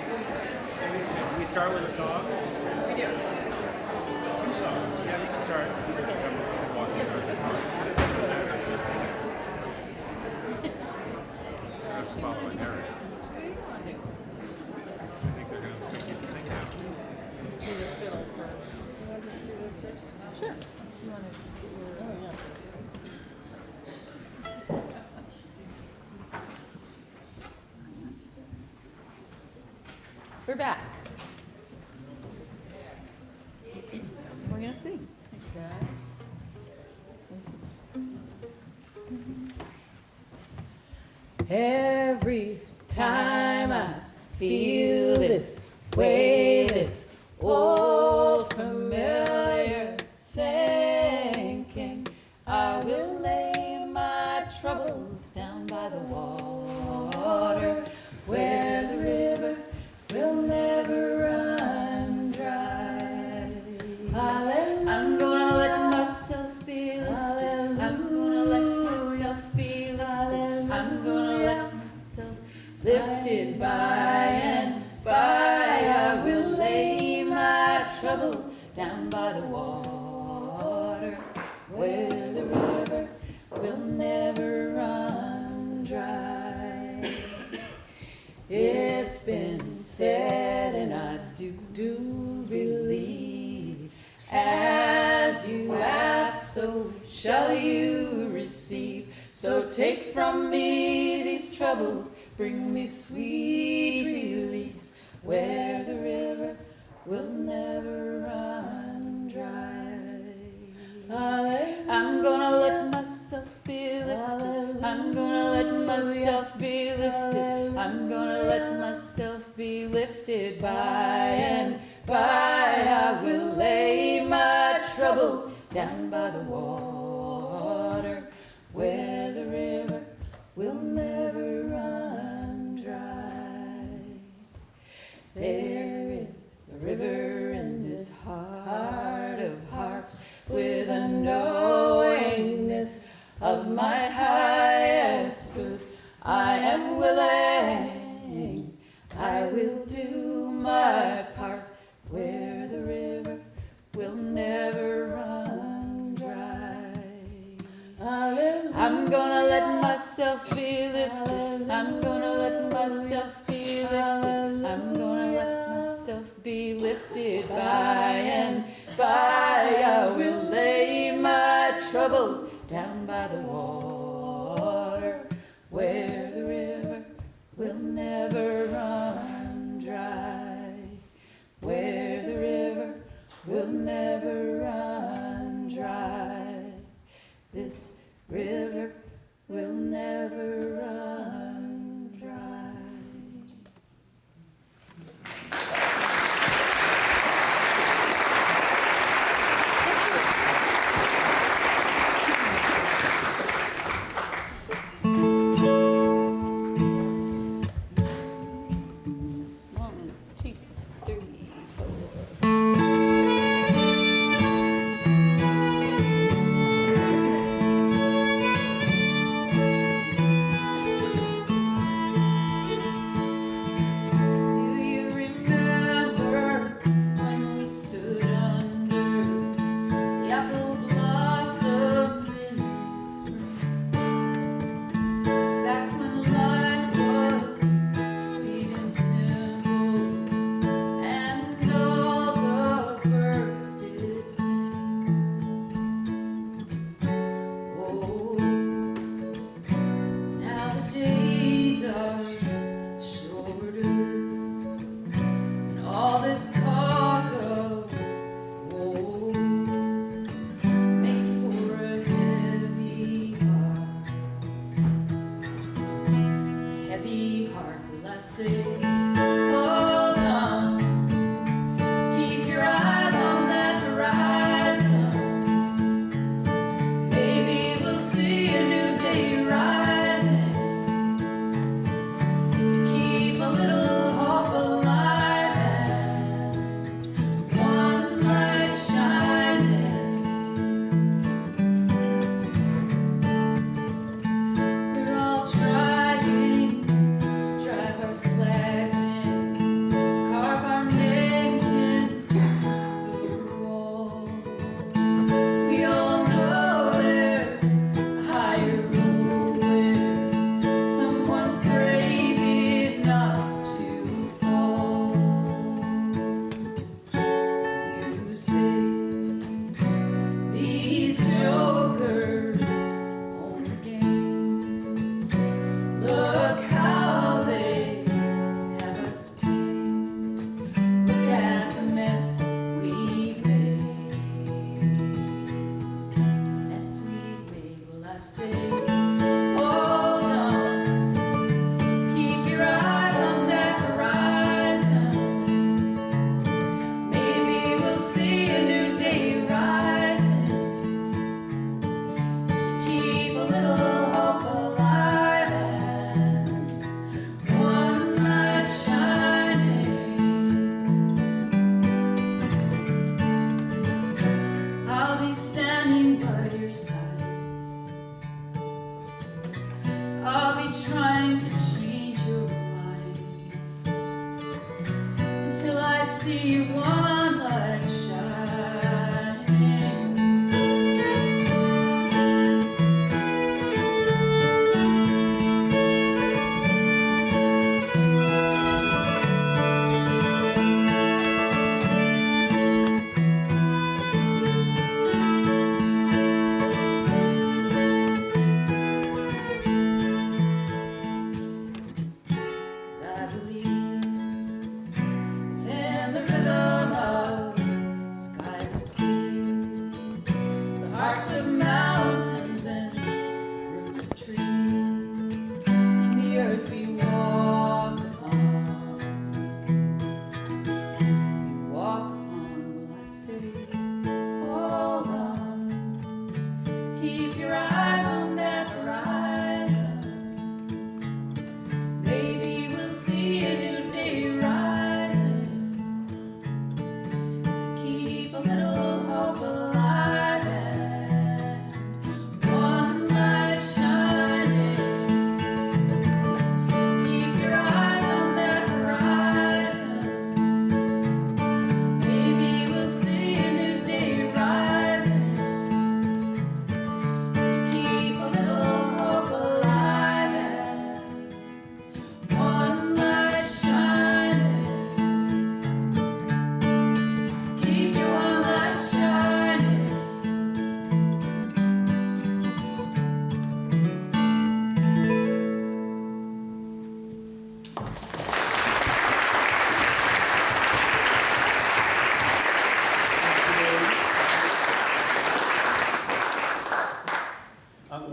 Can we start with a song? We do. Two songs. Yeah, we can start. Walking. back. We're going to sing. Thank you, guys. Every time I feel this way, this old familiar sinking, I will lay my troubles down by the water, where the river will never run dry. I'm gonna let myself be lifted. I'm gonna let myself be lifted. I'm gonna let myself lifted by and by. I will lay my troubles down by the water, where the river will never run dry. It's been said, and I do believe, as you ask, so shall you receive. So take from me these troubles, bring me sweet release, where the river will never run dry. I'm gonna let myself be lifted. I'm gonna let myself be lifted. I'm gonna let myself be lifted by and by. I will lay my troubles down by the water, where the river will never run dry. There is a river in this heart of hearts, with a knowingness of my highest good. I am willing, I will do my part, where the river will never run dry. I'm gonna let myself be lifted. I'm gonna let myself be lifted. I'm gonna let myself be lifted by and by. I will lay my troubles down by the water, where the river will never run dry. Where the river will never run dry. This river will never run dry. One, two, three, four.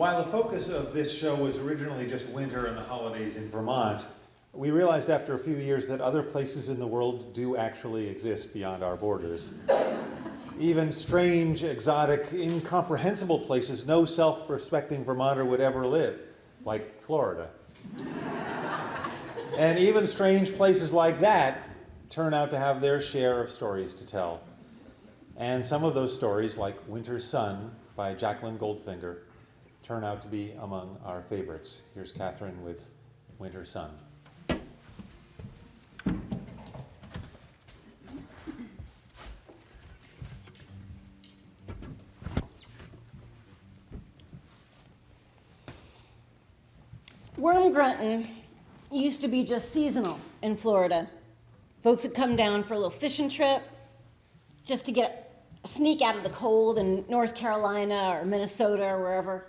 while the focus of this show was originally just winter and the holidays in Vermont, we realized after a few years that other places in the world do actually exist beyond our borders. Even strange, exotic, incomprehensible places no self-respecting Vermonter would ever live, like Florida. And even strange places like that turn out to have their share of stories to tell. And some of those stories, like Winter's Sun by Jacqueline Goldfinger, turn out to be among our favorites. Here's Catherine with Winter's Sun. Worm grunting used to be just seasonal in Florida. Folks would come down for a little fishing trip just to get a sneak out of the cold in North Carolina or Minnesota or wherever.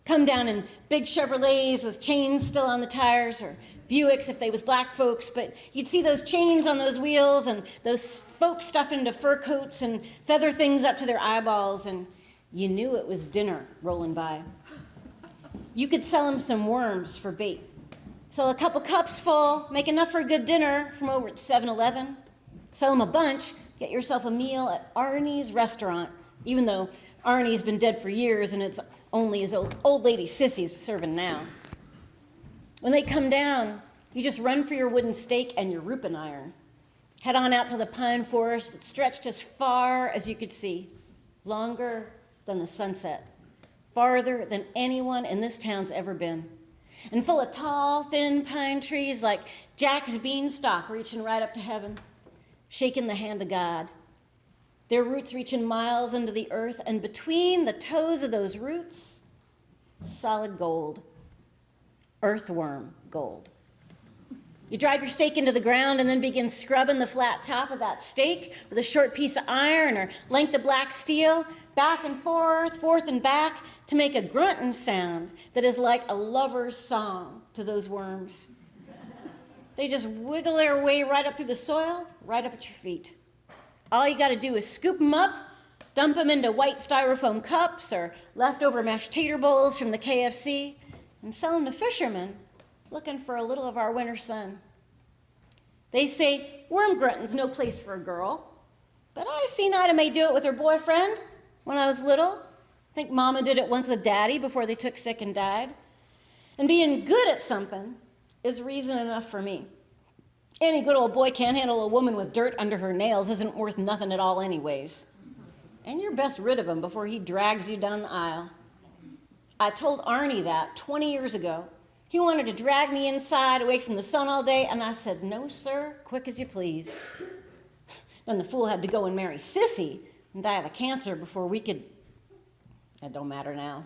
Come down in big Chevrolets with chains still on the tires, or Buicks if they was black folks, but you'd see those chains on those wheels and those folks stuffed into fur coats and feather things up to their eyeballs, and you knew it was dinner rolling by. You could sell them some worms for bait. Sell a couple cups full, make enough for a good dinner from over at 7-Eleven. Sell them a bunch, get yourself a meal at Arnie's restaurant, even though Arnie's been dead for years and it's only his old lady Sissy's serving now. When they come down, you just run for your wooden stake and your roupin iron. Head on out to the pine forest that stretched as far as you could see, longer than the sunset, farther than anyone in this town's ever been, and full of tall, thin pine trees like Jack's beanstalk reaching right up to heaven, shaking the hand of God. Their roots reaching miles into the earth, and between the toes of those roots, solid gold, earthworm gold. You drive your stake into the ground and then begin scrubbing the flat top of that stake with a short piece of iron or length of black steel, back and forth and back, to make a grunting sound that is like a lover's song to those worms. They just wiggle their way right up through the soil, right up at your feet. All you got to do is scoop them up, dump them into white styrofoam cups or leftover mashed tater bowls from the KFC, and sell them to fishermen looking for a little of our winter sun. They say worm grunting's no place for a girl, but I seen Ida Mae do it with her boyfriend when I was little. I think Mama did it once with Daddy before they took sick and died. And being good at something is reason enough for me. Any good old boy can't handle a woman with dirt under her nails isn't worth nothing at all anyways. And you're best rid of him before he drags you down the aisle. I told Arnie that 20 years ago. He wanted to drag me inside away from the sun all day, and I said, no, sir, quick as you please. Then the fool had to go and marry Sissy and die of a cancer before we could. That don't matter now.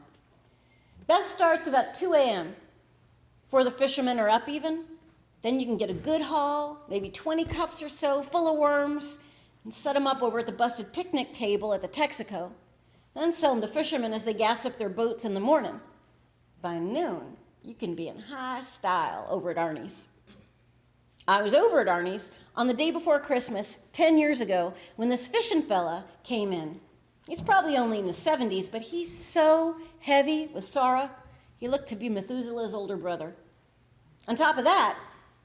Best starts about 2 a.m. before the fishermen are up even. Then you can get a good haul, maybe 20 cups or so full of worms, and set them up over at the busted picnic table at the Texaco. Then sell them to fishermen as they gas up their boats in the morning. By noon, you can be in high style over at Arnie's. I was over at Arnie's on the day before Christmas 10 years ago when this fishing fella came in. He's probably only in his 70s, but he's so heavy with sorrow, he looked to be Methuselah's older brother. On top of that,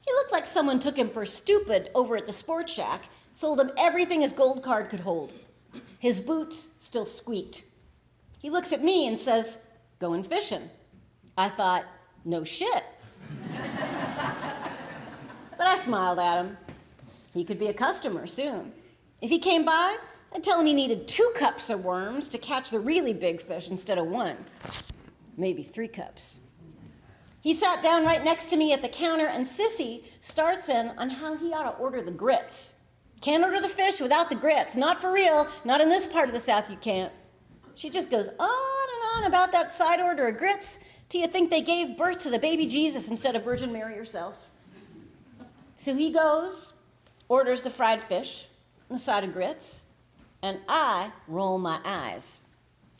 he looked like someone took him for stupid over at the Sports Shack, sold him everything his gold card could hold. His boots still squeaked. He looks at me and says, going fishing. I thought, no shit. But I smiled at him. He could be a customer soon. If he came by, I'd tell him he needed 2 cups of worms to catch the really big fish instead of 1. Maybe 3 cups. He sat down right next to me at the counter, and Sissy starts in on how he ought to order the grits. Can't order the fish without the grits. Not for real. Not in this part of the South, you can't. She just goes on and on about that side order of grits till you think they gave birth to the baby Jesus instead of Virgin Mary herself. So he goes, orders the fried fish and the side of grits, and I roll my eyes.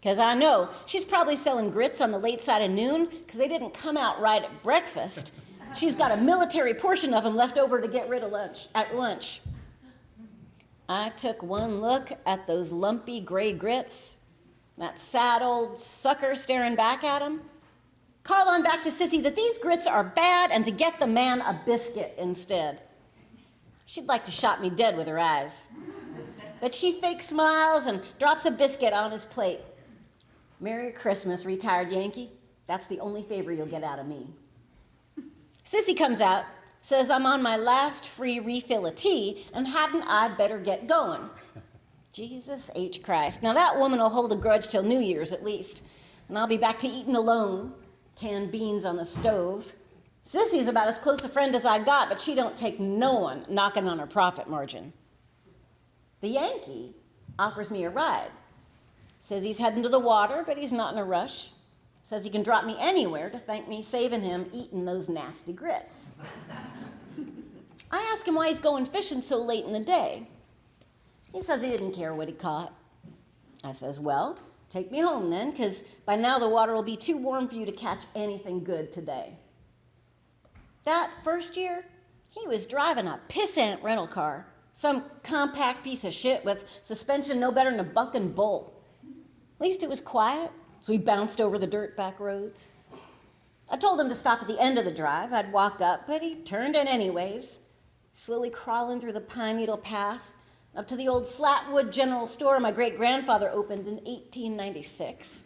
Because I know she's probably selling grits on the late side of noon because they didn't come out right at breakfast. She's got a military portion of them left over to get rid of at lunch. I took one look at those lumpy gray grits, That sad old sucker staring back at him. Call on back to Sissy that these grits are bad and to get the man a biscuit instead. She'd like to shot me dead with her eyes. But she fake smiles and drops a biscuit on his plate. Merry Christmas, retired Yankee. That's the only favor you'll get out of me. Sissy comes out, says I'm on my last free refill of tea, and hadn't I better get going? Jesus H. Christ. Now that woman will hold a grudge till New Year's at least, and I'll be back to eating alone, canned beans on the stove. Sissy's about as close a friend as I got, but she don't take no one knocking on her profit margin. The Yankee offers me a ride. Says he's heading to the water, but he's not in a rush. Says he can drop me anywhere to thank me saving him eating those nasty grits. I ask him why he's going fishing so late in the day. He says he didn't care what he caught. I says, well, take me home then, because by now the water will be too warm for you to catch anything good today. That first year, he was driving a pissant rental car, some compact piece of shit with suspension no better than a buck and bull. At least it was quiet, so we bounced over the dirt back roads. I told him to stop at the end of the drive. I'd walk up, but he turned in anyways, slowly crawling through the pine needle path up to the old Slatwood General Store my great-grandfather opened in 1896.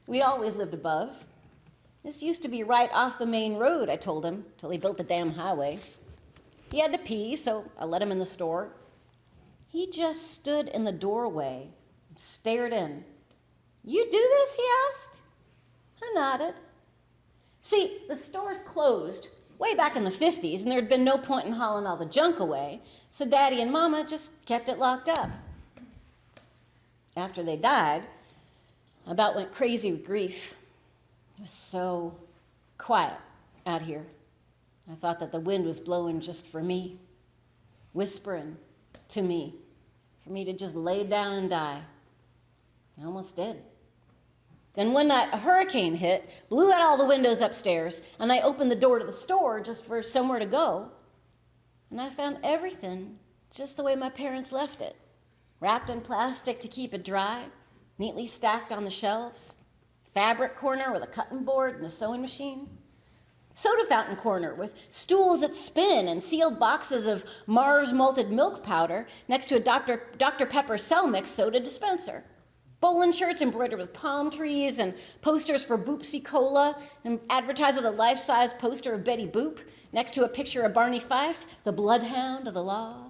We'd always lived above. This used to be right off the main road, I told him, till he built the damn highway. He had to pee, so I let him in the store. He just stood in the doorway and stared in. You do this, he asked. I nodded. See, the store's closed way back in the 50s, and there'd been no point in hauling all the junk away, so Daddy and Mama just kept it locked up. After they died, I about went crazy with grief. It was so quiet out here. I thought that the wind was blowing just for me, whispering to me, for me to just lay down and die. I almost did. Then one night, a hurricane hit, blew out all the windows upstairs, and I opened the door to the store just for somewhere to go. And I found everything just the way my parents left it, wrapped in plastic to keep it dry, neatly stacked on the shelves, fabric corner with a cutting board and a sewing machine, soda fountain corner with stools that spin and sealed boxes of Mars malted milk powder next to a Dr. Pepper Cell Mix soda dispenser, bowling shirts embroidered with palm trees and posters for Boopsy Cola and advertised with a life-size poster of Betty Boop next to a picture of Barney Fife, the bloodhound of the law.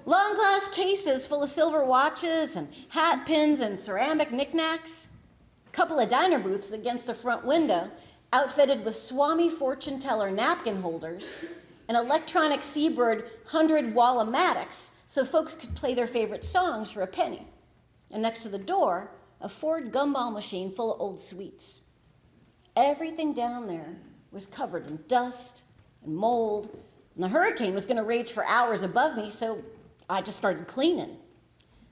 Long glass cases full of silver watches and hat pins and ceramic knickknacks. Couple of diner booths against the front window, outfitted with Swami fortune teller napkin holders and electronic Seabird 100 Wall-O-Matics so folks could play their favorite songs for a penny. And next to the door, a Ford gumball machine full of old sweets. Everything down there was covered in dust and mold, and the hurricane was going to rage for hours above me, so I just started cleaning.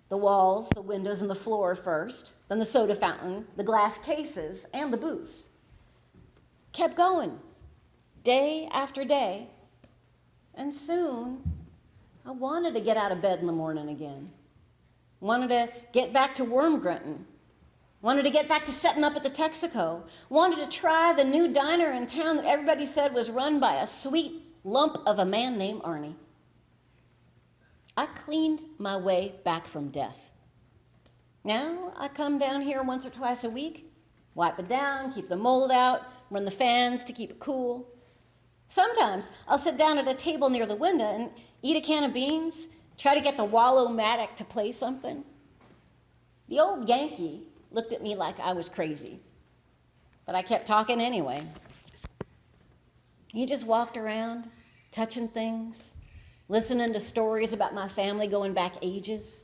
The walls, the windows, and the floor first, then the soda fountain, the glass cases, and the booths. Kept going, day after day, and soon I wanted to get out of bed in the morning again. Wanted to get back to worm grunting. Wanted to get back to setting up at the Texaco. Wanted to try the new diner in town that everybody said was run by a sweet lump of a man named Arnie. I cleaned my way back from death. Now I come down here once or twice a week, wipe it down, keep the mold out, run the fans to keep it cool. Sometimes I'll sit down at a table near the window and eat a can of beans, try to get the Wall-O-Matic to play something. The old Yankee looked at me like I was crazy, but I kept talking anyway. He just walked around, touching things, listening to stories about my family going back ages,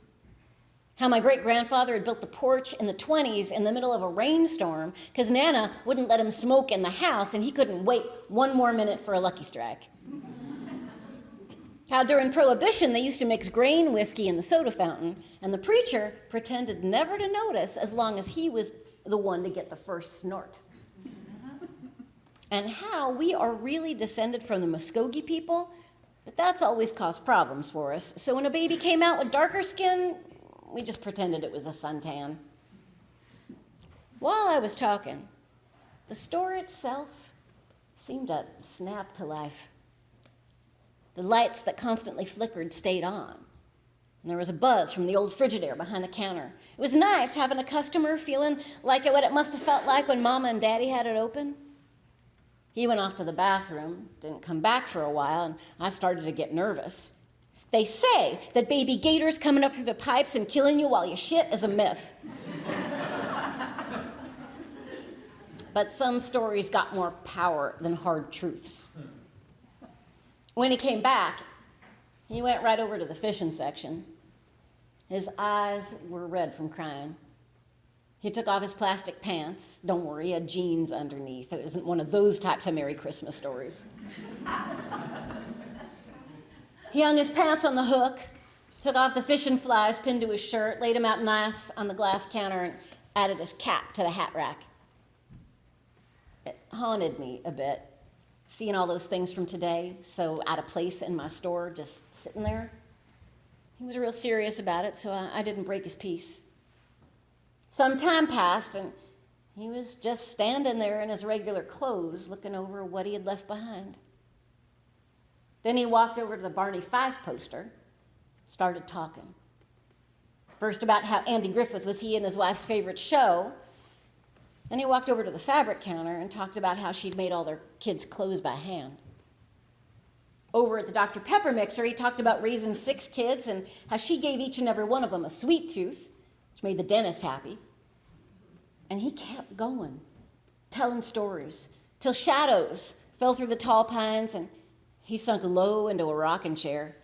how my great-grandfather had built the porch in the 20s in the middle of a rainstorm because Nana wouldn't let him smoke in the house and he couldn't wait one more minute for a Lucky Strike. How during Prohibition they used to mix grain whiskey in the soda fountain, and the preacher pretended never to notice as long as he was the one to get the first snort. And how we are really descended from the Muskogee people, but that's always caused problems for us. So when a baby came out with darker skin, we just pretended it was a suntan. While I was talking, the store itself seemed to snap to life. The lights that constantly flickered stayed on, and there was a buzz from the old Frigidaire behind the counter. It was nice having a customer feeling like what it must have felt like when Mama and Daddy had it open. He went off to the bathroom, didn't come back for a while, and I started to get nervous. They say that baby gators coming up through the pipes and killing you while you shit is a myth. But some stories got more power than hard truths. When he came back, he went right over to the fishing section. His eyes were red from crying. He took off his plastic pants. Don't worry, he had jeans underneath. It isn't one of those types of Merry Christmas stories. He hung his pants on the hook, took off the fishing flies pinned to his shirt, laid him out nice on the glass counter, and added his cap to the hat rack. It haunted me a bit, seeing all those things from today so out of place in my store, just sitting there. He was real serious about it, so I didn't break his peace. Some time passed, and he was just standing there in his regular clothes, looking over what he had left behind. Then he walked over to the Barney Fife poster, started talking. First about how Andy Griffith was he and his wife's favorite show. Then he walked over to the fabric counter and talked about how she'd made all their kids' clothes by hand. Over at the Dr. Pepper mixer, he talked about raising 6 kids and how she gave each and every one of them a sweet tooth, which made the dentist happy. And he kept going, telling stories, till shadows fell through the tall pines and he sunk low into a rocking chair,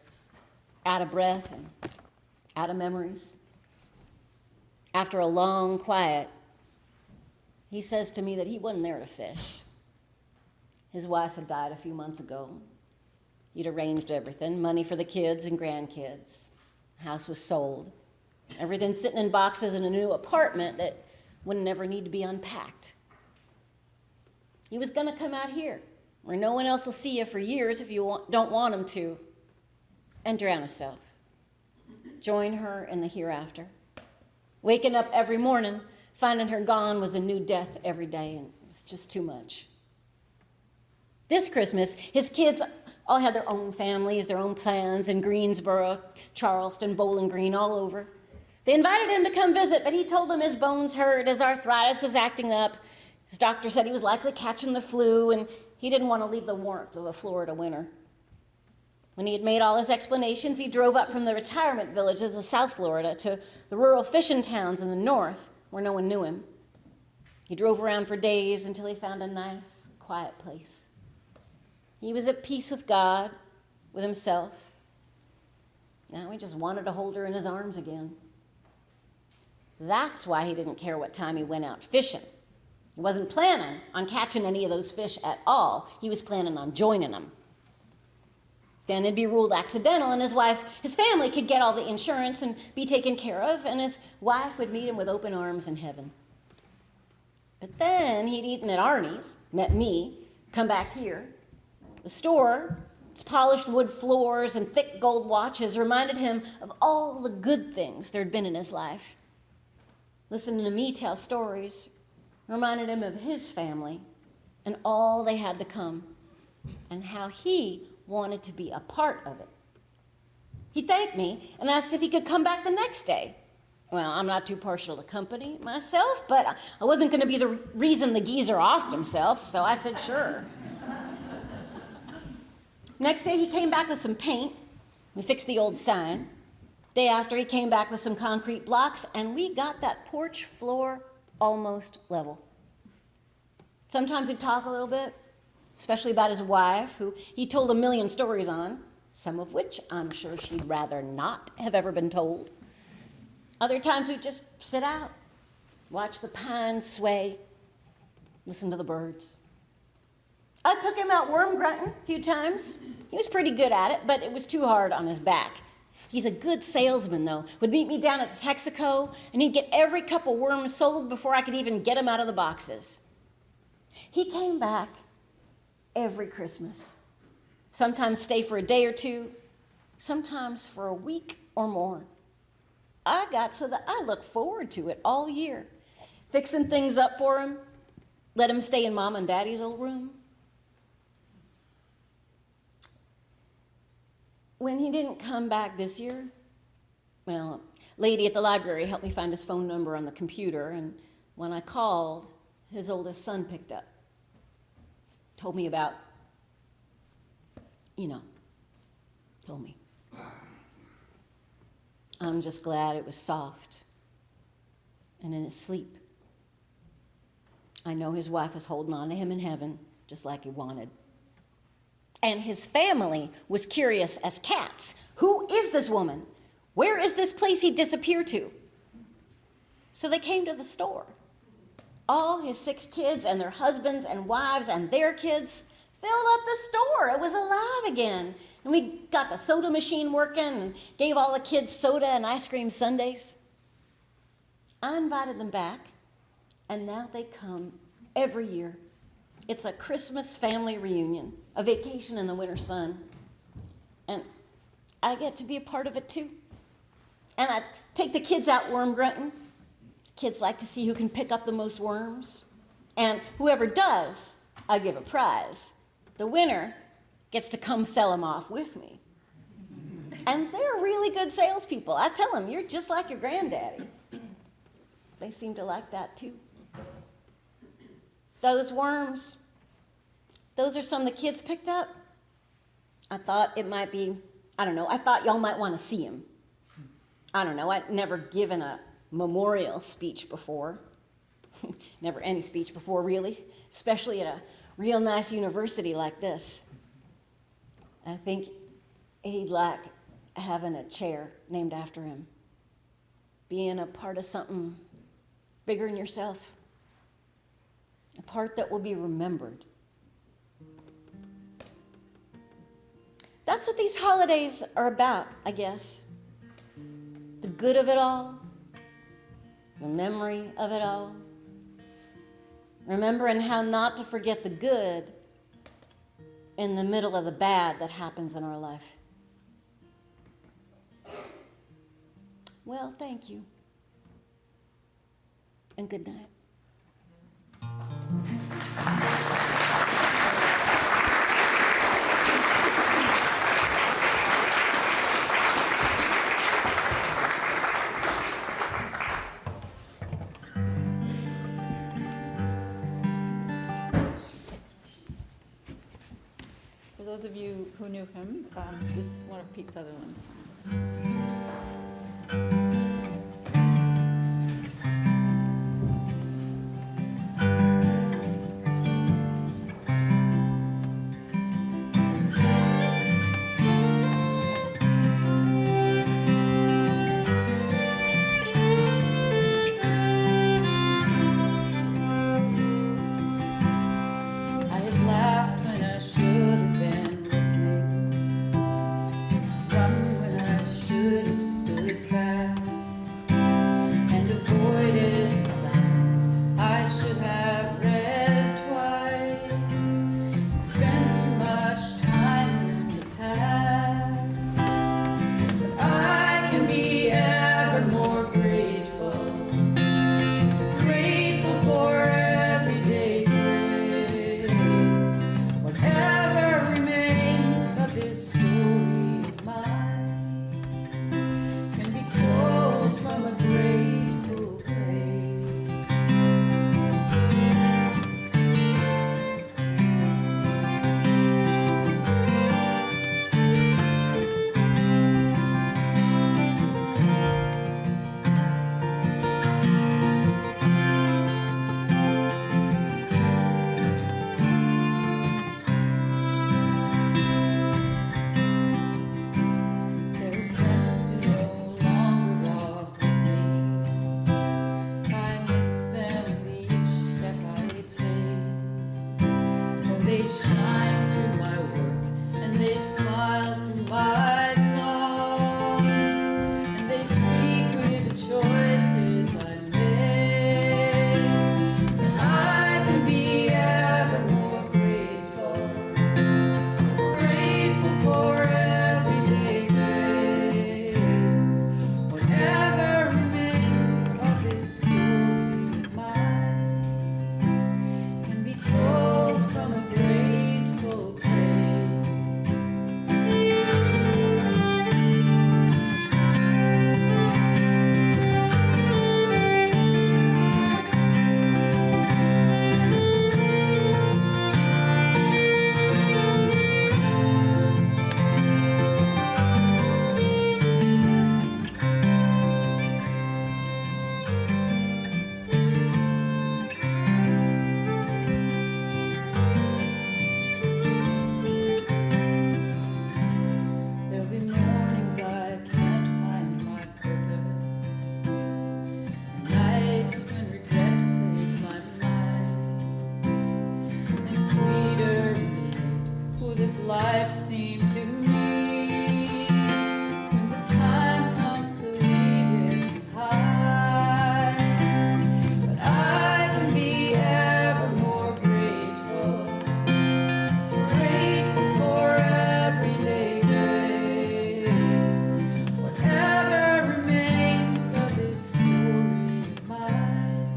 out of breath and out of memories. After a long quiet, he says to me that he wasn't there to fish. His wife had died a few months ago. He'd arranged everything, money for the kids and grandkids. The house was sold. Everything sitting in boxes in a new apartment that would never need to be unpacked. He was going to come out here, where no one else will see you for years if you don't want him to, and drown himself. Join her in the hereafter. Waking up every morning, finding her gone was a new death every day, and it was just too much. This Christmas, his kids all had their own families, their own plans in Greensboro, Charleston, Bowling Green, all over. They invited him to come visit, but he told them his bones hurt, his arthritis was acting up. His doctor said he was likely catching the flu, and he didn't want to leave the warmth of a Florida winter. When he had made all his explanations, he drove up from the retirement villages of South Florida to the rural fishing towns in the north, where no one knew him. He drove around for days until he found a nice, quiet place. He was at peace with God, with himself. Now he just wanted to hold her in his arms again. That's why he didn't care what time he went out fishing. He wasn't planning on catching any of those fish at all. He was planning on joining them. Then it'd be ruled accidental, and his family could get all the insurance and be taken care of, and his wife would meet him with open arms in heaven. But then he'd eaten at Arnie's, met me, come back here. The store, its polished wood floors and thick gold watches reminded him of all the good things there'd been in his life. Listening to me tell stories reminded him of his family and all they had to come, and how he wanted to be a part of it. He thanked me and asked if he could come back the next day. Well, I'm not too partial to company myself, but I wasn't going to be the reason the geezer offed himself, so I said sure. Next day, he came back with some paint. We fixed the old sign. Day after, he came back with some concrete blocks, and we got that porch floor almost level. Sometimes we'd talk a little bit, especially about his wife, who he told a million stories on, some of which I'm sure she'd rather not have ever been told. Other times we'd just sit out, watch the pines sway, listen to the birds. I took him out worm grunting a few times. He was pretty good at it, but it was too hard on his back. He's a good salesman, though. Would meet me down at the Texaco, and he'd get every cup of worms sold before I could even get him out of the boxes. He came back every Christmas. Sometimes stay for a day or two, sometimes for a week or more. I got so that I look forward to it all year. Fixing things up for him, let him stay in Mom and Daddy's old room. When he didn't come back this year, well, lady at the library helped me find his phone number on the computer, and when I called, his oldest son picked up. Told me about, told me. I'm just glad it was soft and in his sleep. I know his wife is holding on to him in heaven, just like he wanted. And his family was curious as cats. Who is this woman? Where is this place he disappeared to? So they came to the store. All his 6 kids and their husbands and wives and their kids filled up the store. It was alive again. And we got the soda machine working and gave all the kids soda and ice cream sundaes. I invited them back, and now they come every year. It's a Christmas family reunion, a vacation in the winter sun. And I get to be a part of it too. And I take the kids out worm grunting. Kids like to see who can pick up the most worms. And whoever does, I give a prize. The winner gets to come sell them off with me. And they're really good salespeople. I tell them, you're just like your granddaddy. They seem to like that too. Those worms, those are some the kids picked up. I thought it might be, I thought y'all might want to see them. I'd never given a memorial speech before. Never any speech before, really, especially at a real nice university like this. I think he'd like having a chair named after him, being a part of something bigger than yourself, a part that will be remembered. That's what these holidays are about, I guess. The good of it all, the memory of it all, remembering how not to forget the good in the middle of the bad that happens in our life. Well, thank you. And good night. For those of you who knew him, this is one of Pete Sutherland's songs. I have laughed when I should have been listening, run when I should have stood fast, and avoided the signs I should have read twice, spent too much time in the past. But I can be ever more grateful, grateful for everyday grace. Whatever remains of this story of mine can be told from a grateful place. There are friends who no longer walk with me. I miss them with each step I take. For they shine through my work, and they smile through my songs, and they speak with the choices I make. And I can be ever more grateful, grateful for everyday grace. Whatever life seem to me when the time comes to leave it behind. But I can be ever more grateful, grateful for everyday grace, whatever remains of this story of mine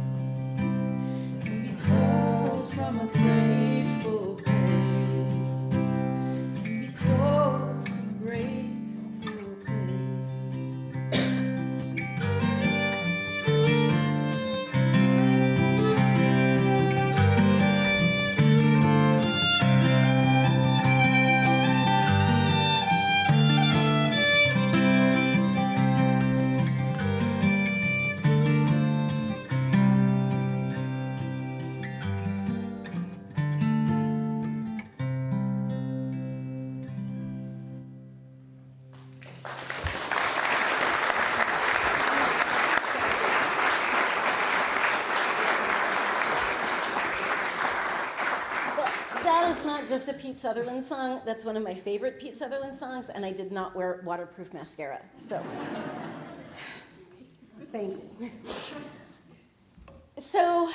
can be told from a grateful place, can be told from a grateful place. That is not just a Pete Sutherland song. That's one of my favorite Pete Sutherland songs, and I did not wear waterproof mascara. So, thank you. So,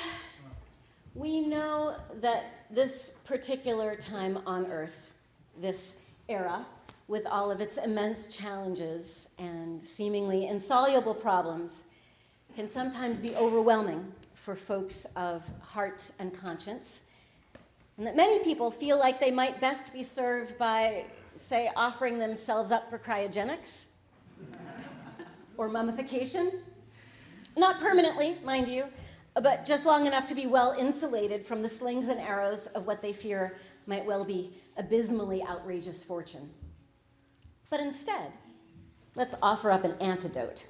we know that this particular time on Earth, this era, with all of its immense challenges and seemingly insoluble problems, can sometimes be overwhelming for folks of heart and conscience. And that many people feel like they might best be served by, say, offering themselves up for cryogenics or mummification. Not permanently, mind you, but just long enough to be well insulated from the slings and arrows of what they fear might well be abysmally outrageous fortune. But instead, let's offer up an antidote.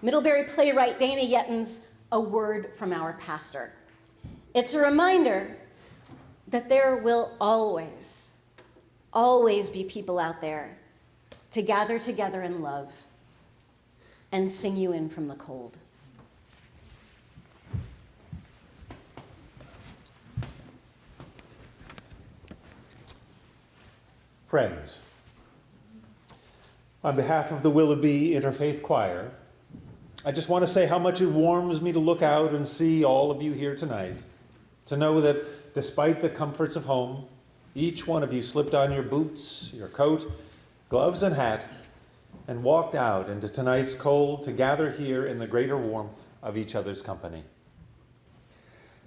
Middlebury playwright Dana Yetton's A Word from Our Pastor. It's a reminder that there will always, always be people out there to gather together in love and sing you in from the cold. Friends, on behalf of the Willoughby Interfaith Choir, I just want to say how much it warms me to look out and see all of you here tonight, to know that despite the comforts of home, each one of you slipped on your boots, your coat, gloves, and hat, and walked out into tonight's cold to gather here in the greater warmth of each other's company.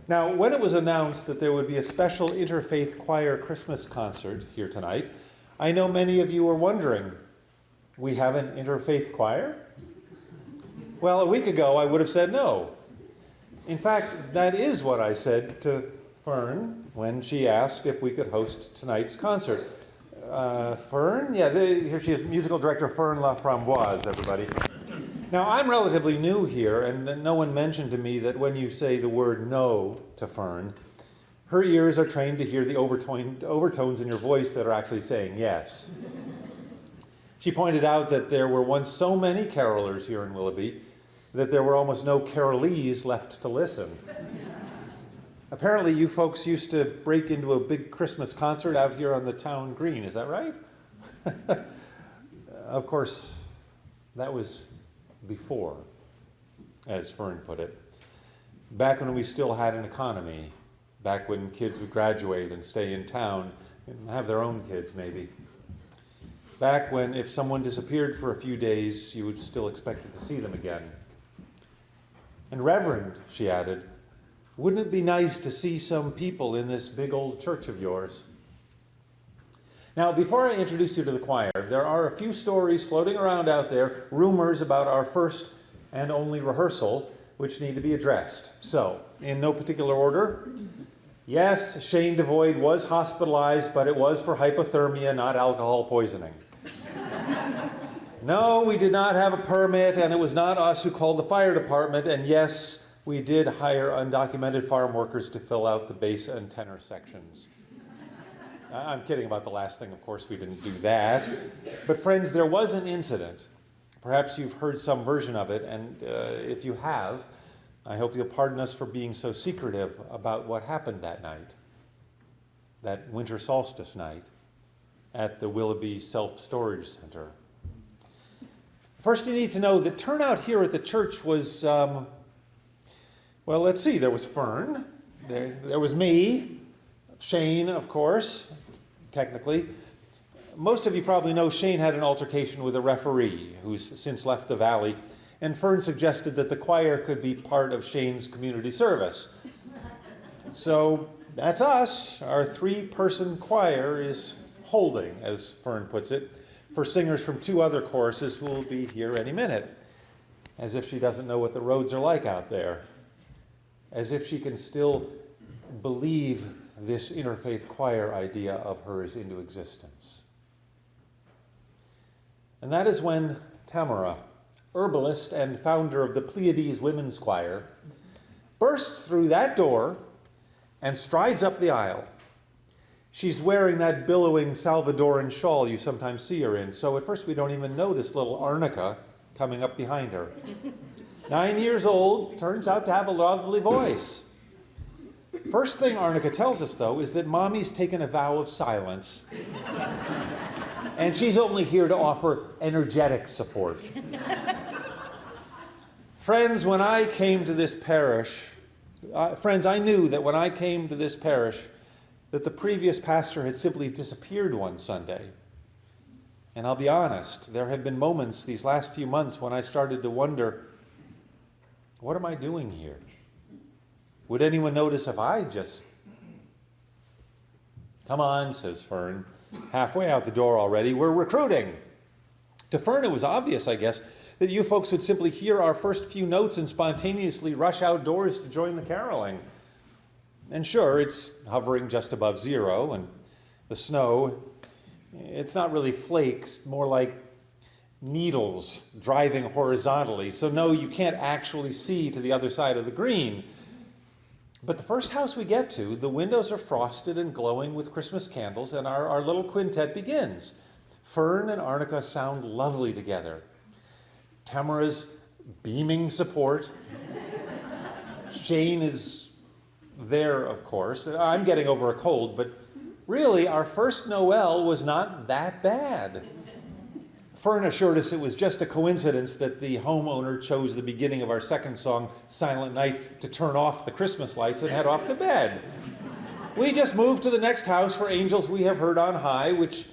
Now, when it was announced that there would be a special Interfaith Choir Christmas concert here tonight, I know many of you were wondering, we have an interfaith choir? Well, a week ago I would have said no. In fact, that is what I said to Fern when she asked if we could host tonight's concert. Fern? Yeah, here she is, musical director Fern Laframboise, everybody. Now, I'm relatively new here, and no one mentioned to me that when you say the word no to Fern, her ears are trained to hear the overtones in your voice that are actually saying yes. She pointed out that there were once so many carolers here in Willoughby that there were almost no carolese left to listen. Apparently, you folks used to break into a big Christmas concert out here on the town green, is that right? Of course, that was before, as Fern put it. Back when we still had an economy, back when kids would graduate and stay in town and have their own kids, maybe. Back when if someone disappeared for a few days, you would still expect to see them again. And Reverend, she added, wouldn't it be nice to see some people in this big old church of yours? Now, before I introduce you to the choir, there are a few stories floating around out there, rumors about our first and only rehearsal, which need to be addressed. So, in no particular order, yes, Shane Devoid was hospitalized, but it was for hypothermia, not alcohol poisoning. No, we did not have a permit, and it was not us who called the fire department, and yes, we did hire undocumented farm workers to fill out the bass and tenor sections. I'm kidding about the last thing, of course we didn't do that. But friends, there was an incident. Perhaps you've heard some version of it, and if you have, I hope you'll pardon us for being so secretive about what happened that night, that winter solstice night. at the Willoughby Self-Storage Center. First, you need to know that turnout here at the church was, well, let's see, there was Fern, there was me, Shane, of course, technically. Most of you probably know Shane had an altercation with a referee who's since left the Valley, and Fern suggested that the choir could be part of Shane's community service. So that's us. Our 3-person choir is holding, as Fern puts it, for singers from 2 other choruses who will be here any minute. As if she doesn't know what the roads are like out there. As if she can still believe this interfaith choir idea of hers into existence. And that is when Tamara, herbalist and founder of the Pleiades Women's Choir, bursts through that door and strides up the aisle. She's wearing that billowing Salvadoran shawl you sometimes see her in, so at first we don't even notice little Arnica coming up behind her. 9 years old, turns out to have a lovely voice. First thing Arnica tells us, though, is that Mommy's taken a vow of silence, and she's only here to offer energetic support. Friends, when I came to this parish, I knew that when I came to this parish, that the previous pastor had simply disappeared one Sunday. And I'll be honest, there have been moments these last few months when I started to wonder, what am I doing here? Would anyone notice if I just... Come on, says Fern, halfway out the door already, we're recruiting. To Fern, it was obvious, I guess, that you folks would simply hear our first few notes and spontaneously rush outdoors to join the caroling. And sure, it's hovering just above zero, and the snow, it's not really flakes, more like needles driving horizontally. So no, you can't actually see to the other side of the green. But the first house we get to, the windows are frosted and glowing with Christmas candles, and our little quintet begins. Fern and Arnica sound lovely together. Tamara's beaming support. Shane is there, of course. I'm getting over a cold, but really, our first Noel was not that bad. Fern assured us it was just a coincidence that the homeowner chose the beginning of our second song, Silent Night, to turn off the Christmas lights and head off to bed. We just moved to the next house for Angels We Have Heard on High, which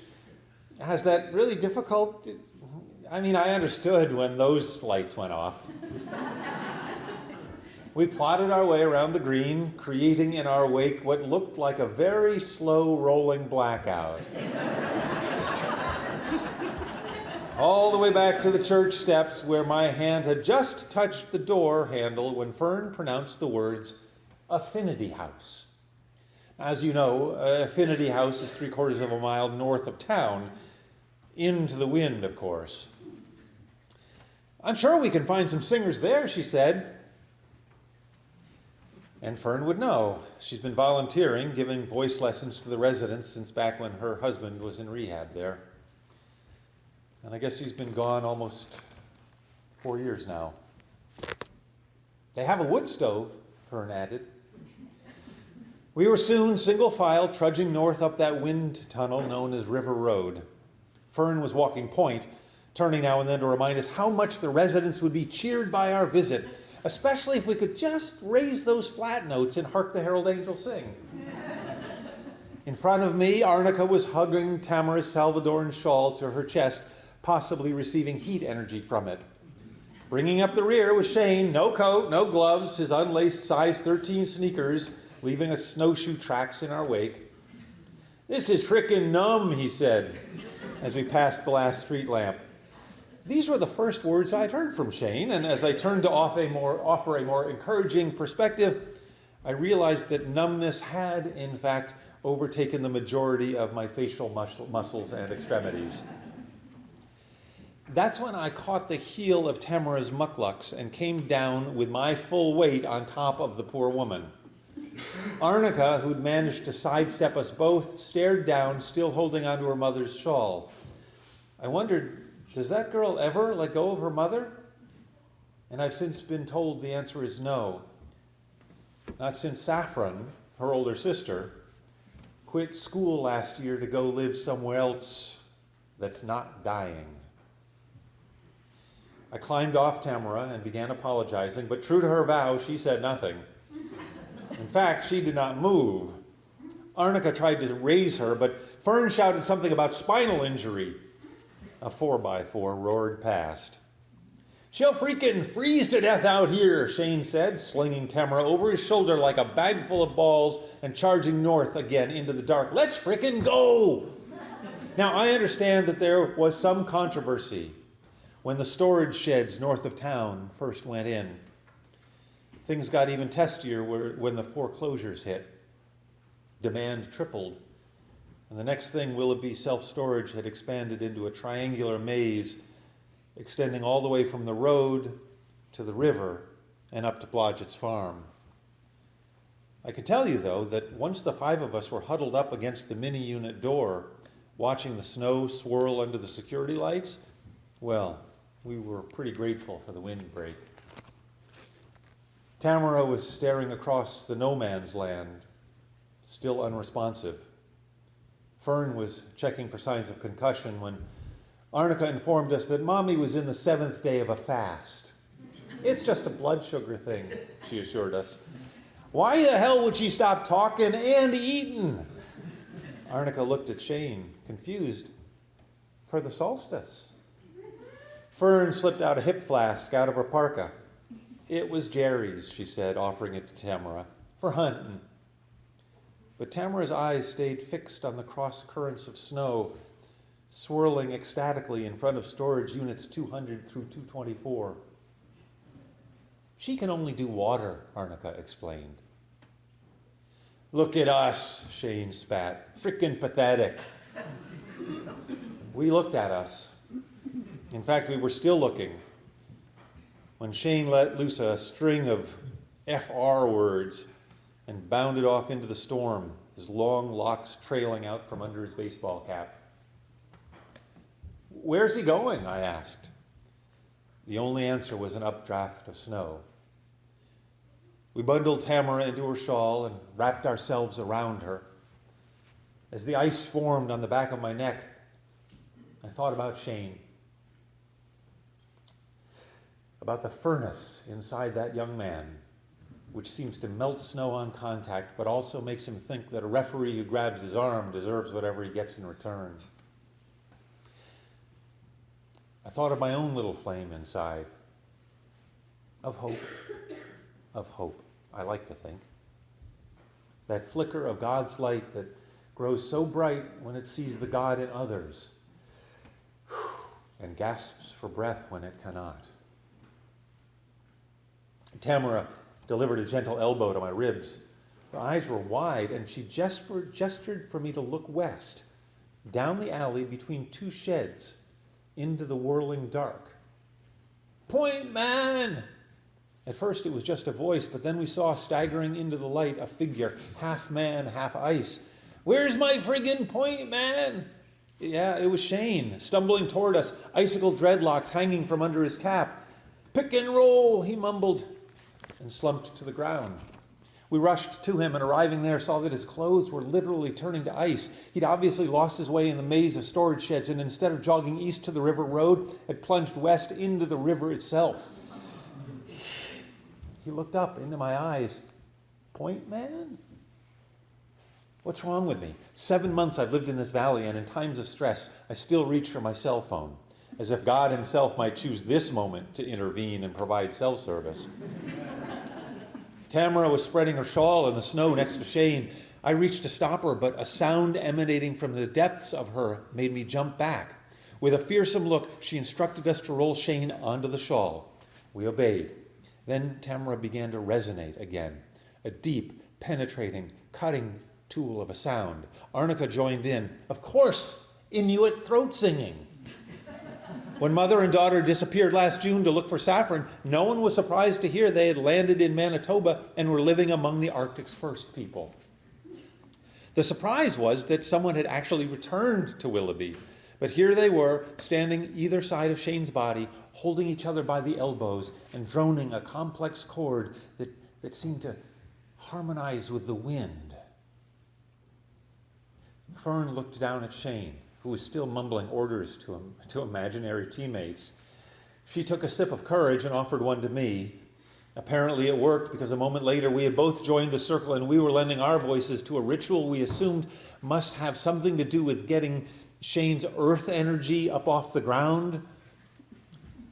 has that really difficult... I understood when those lights went off. We plodded our way around the green, creating in our wake what looked like a very slow rolling blackout. All the way back to the church steps where my hand had just touched the door handle when Fern pronounced the words, Affinity House. As you know, Affinity House is 3/4 of a mile north of town, into the wind, of course. I'm sure we can find some singers there, she said. And Fern would know. She's been volunteering, giving voice lessons to the residents since back when her husband was in rehab there. And I guess he's been gone almost 4 years now. They have a wood stove, Fern added. We were soon single file trudging north up that wind tunnel known as River Road. Fern was walking point, turning now and then to remind us how much the residents would be cheered by our visit, especially if we could just raise those flat notes and Hark the Herald Angels Sing. In front of me, Arnica was hugging Tamara's Salvadoran shawl to her chest, possibly receiving heat energy from it. Bringing up the rear was Shane, no coat, no gloves, his unlaced size 13 sneakers, leaving us snowshoe tracks in our wake. "This is frickin' numb," he said, as we passed the last street lamp. These were the first words I'd heard from Shane, and as I turned to offer a more encouraging perspective, I realized that numbness had, in fact, overtaken the majority of my facial muscles and extremities. That's when I caught the heel of Tamara's mucklucks and came down with my full weight on top of the poor woman. Arnica, who'd managed to sidestep us both, stared down, still holding onto her mother's shawl. I wondered, does that girl ever let go of her mother? And I've since been told the answer is no. Not since Saffron, her older sister, quit school last year to go live somewhere else that's not dying. I climbed off Tamara and began apologizing, but true to her vow, she said nothing. In fact, she did not move. Arnica tried to raise her, but Fern shouted something about spinal injury. A 4x4 roared past. "She'll freaking freeze to death out here," Shane said, slinging Tamara over his shoulder like a bag full of balls and charging north again into the dark. "Let's frickin' go!" Now, I understand that there was some controversy when the storage sheds north of town first went in. Things got even testier when the foreclosures hit. Demand tripled, and the next thing, Willoughby Self-Storage had expanded into a triangular maze extending all the way from the road to the river and up to Blodgett's farm. I can tell you, though, that once the 5 of us were huddled up against the mini-unit door, watching the snow swirl under the security lights, well, we were pretty grateful for the windbreak. Tamara was staring across the no man's land, still unresponsive. Fern was checking for signs of concussion when Arnica informed us that Mommy was in the 7th day of a fast. "It's just a blood sugar thing," she assured us. "Why the hell would she stop talking and eating?" Arnica looked at Shane, confused. "For the solstice." Fern slipped out a hip flask out of her parka. "It was Jerry's," she said, offering it to Tamara, "for hunting." But Tamara's eyes stayed fixed on the cross currents of snow, swirling ecstatically in front of storage units 200 through 224. "She can only do water," Arnica explained. "Look at us," Shane spat. "Frickin' pathetic." We looked at us. In fact, we were still looking when Shane let loose a string of FR words and bounded off into the storm, his long locks trailing out from under his baseball cap. "Where's he going?" I asked. The only answer was an updraft of snow. We bundled Tamara into her shawl and wrapped ourselves around her. As the ice formed on the back of my neck, I thought about Shane, about the furnace inside that young man, which seems to melt snow on contact, but also makes him think that a referee who grabs his arm deserves whatever he gets in return. I thought of my own little flame inside, of hope, I like to think. That flicker of God's light that grows so bright when it sees the God in others, and gasps for breath when it cannot. Tamara delivered a gentle elbow to my ribs. Her eyes were wide, and she gestured for me to look west, down the alley between 2 sheds, into the whirling dark. "Point, man!" At first it was just a voice, but then we saw staggering into the light a figure, half man, half ice. "Where's my friggin' point, man?" Yeah, it was Shane, stumbling toward us, icicle dreadlocks hanging from under his cap. "Pick and roll," he mumbled, and slumped to the ground. We rushed to him, and arriving there, saw that his clothes were literally turning to ice. He'd obviously lost his way in the maze of storage sheds, and instead of jogging east to the river road, had plunged west into the river itself. He looked up into my eyes. "Point, man?" What's wrong with me? 7 months I've lived in this valley, and in times of stress, I still reach for my cell phone, as if God himself might choose this moment to intervene and provide cell service. Tamara was spreading her shawl in the snow next to Shane. I reached to stop her, but a sound emanating from the depths of her made me jump back. With a fearsome look, she instructed us to roll Shane onto the shawl. We obeyed. Then Tamara began to resonate again, a deep, penetrating, cutting tool of a sound. Arnica joined in. Of course, Inuit throat singing. When mother and daughter disappeared last June to look for saffron, no one was surprised to hear they had landed in Manitoba and were living among the Arctic's first people. The surprise was that someone had actually returned to Willoughby, but here they were, standing either side of Shane's body, holding each other by the elbows and droning a complex chord that seemed to harmonize with the wind. Fern looked down at Shane, who was still mumbling orders to imaginary teammates. She took a sip of courage and offered one to me. Apparently it worked, because a moment later we had both joined the circle and we were lending our voices to a ritual we assumed must have something to do with getting Shane's earth energy up off the ground.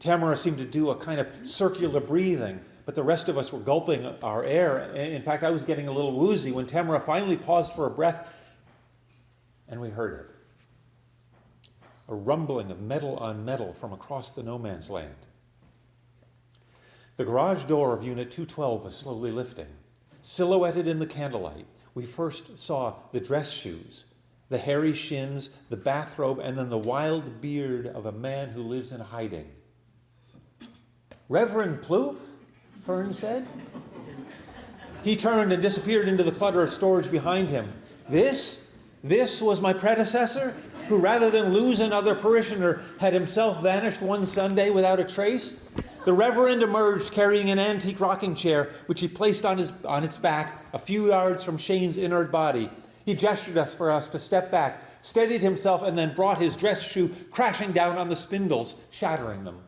Tamara seemed to do a kind of circular breathing, but the rest of us were gulping our air. In fact, I was getting a little woozy when Tamara finally paused for a breath, and we heard it. A rumbling of metal on metal from across the no man's land. The garage door of Unit 212 was slowly lifting. Silhouetted in the candlelight, we first saw the dress shoes, the hairy shins, the bathrobe, and then the wild beard of a man who lives in hiding. Reverend Plouffe, Fern said. He turned and disappeared into the clutter of storage behind him. This was my predecessor, who rather than lose another parishioner had himself vanished one Sunday without a trace. The Reverend emerged carrying an antique rocking chair, which he placed on its back a few yards from Shane's inert body. He gestured for us to step back, steadied himself, and then brought his dress shoe crashing down on the spindles, shattering them.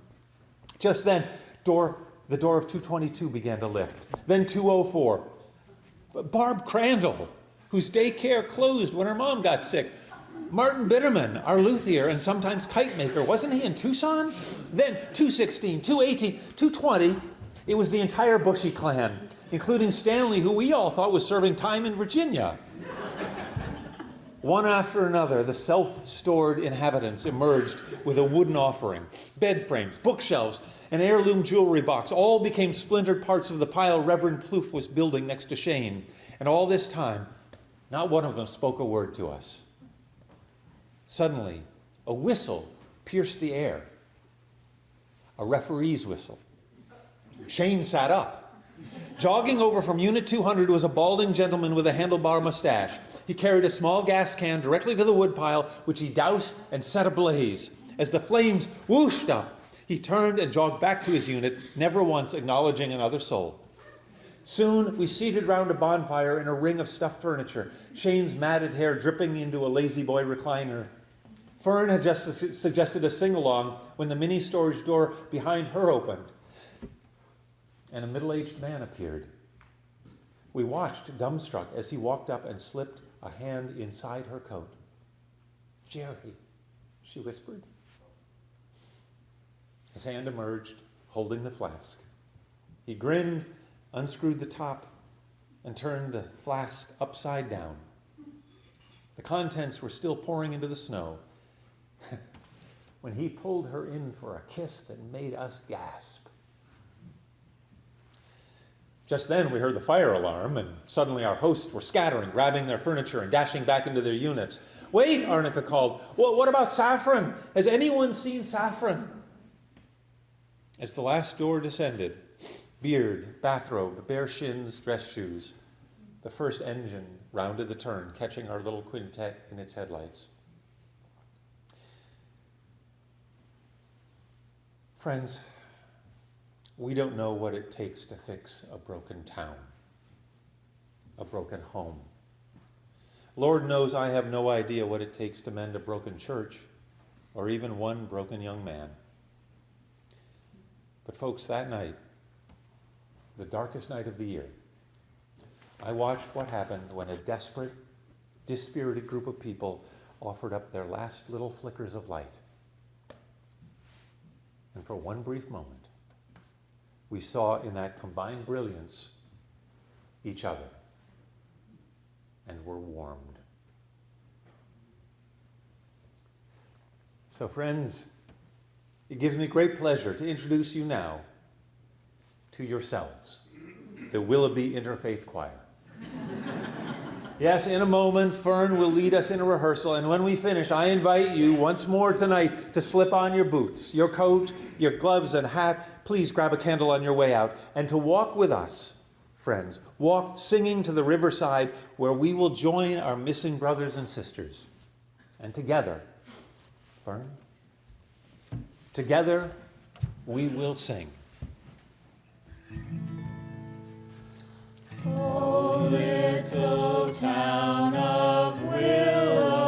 Just then, the door of 222 began to lift. Then 204. Barb Crandall, whose daycare closed when her mom got sick. Martin Bitterman, our luthier and sometimes kite maker. Wasn't he in Tucson? Then 216, 218, 220. It was the entire Bushy clan, including Stanley, who we all thought was serving time in Virginia. One after another, the self-stored inhabitants emerged with a wooden offering, bed frames, bookshelves, an heirloom jewelry box. All became splintered parts of the pile Reverend Plouffe was building next to Shane. And all this time, not one of them spoke a word to us. Suddenly, a whistle pierced the air. A referee's whistle. Shane sat up. Jogging over from Unit 200 was a balding gentleman with a handlebar mustache. He carried a small gas can directly to the woodpile, which he doused and set ablaze. As the flames whooshed up, he turned and jogged back to his unit, never once acknowledging another soul. Soon, we seated round a bonfire in a ring of stuffed furniture, Shane's matted hair dripping into a lazy boy recliner. Fern had just suggested a sing-along when the mini storage door behind her opened, and a middle-aged man appeared. We watched, dumbstruck, as he walked up and slipped a hand inside her coat. "Jerry," she whispered. His hand emerged, holding the flask. He grinned, unscrewed the top, and turned the flask upside down. The contents were still pouring into the snow when he pulled her in for a kiss that made us gasp. Just then we heard the fire alarm, and suddenly our hosts were scattering, grabbing their furniture and dashing back into their units. "Wait," Arnica called. What about Saffron? Has anyone seen Saffron?" As the last door descended, beard, bathrobe, bare shins, dress shoes, the first engine rounded the turn, catching our little quintet in its headlights. Friends, we don't know what it takes to fix a broken town, a broken home. Lord knows I have no idea what it takes to mend a broken church or even one broken young man. But folks, that night, the darkest night of the year, I watched what happened when a desperate, dispirited group of people offered up their last little flickers of light. And for one brief moment, we saw in that combined brilliance each other and were warmed. So friends, it gives me great pleasure to introduce you now to yourselves, the Willoughby Interfaith Choir. Yes, in a moment, Fern will lead us in a rehearsal, and when we finish, I invite you once more tonight to slip on your boots, your coat, your gloves and hat. Please grab a candle on your way out, and to walk with us, friends. Walk singing to the riverside where we will join our missing brothers and sisters. And together, Fern, together we will sing. Oh, little town of Willow.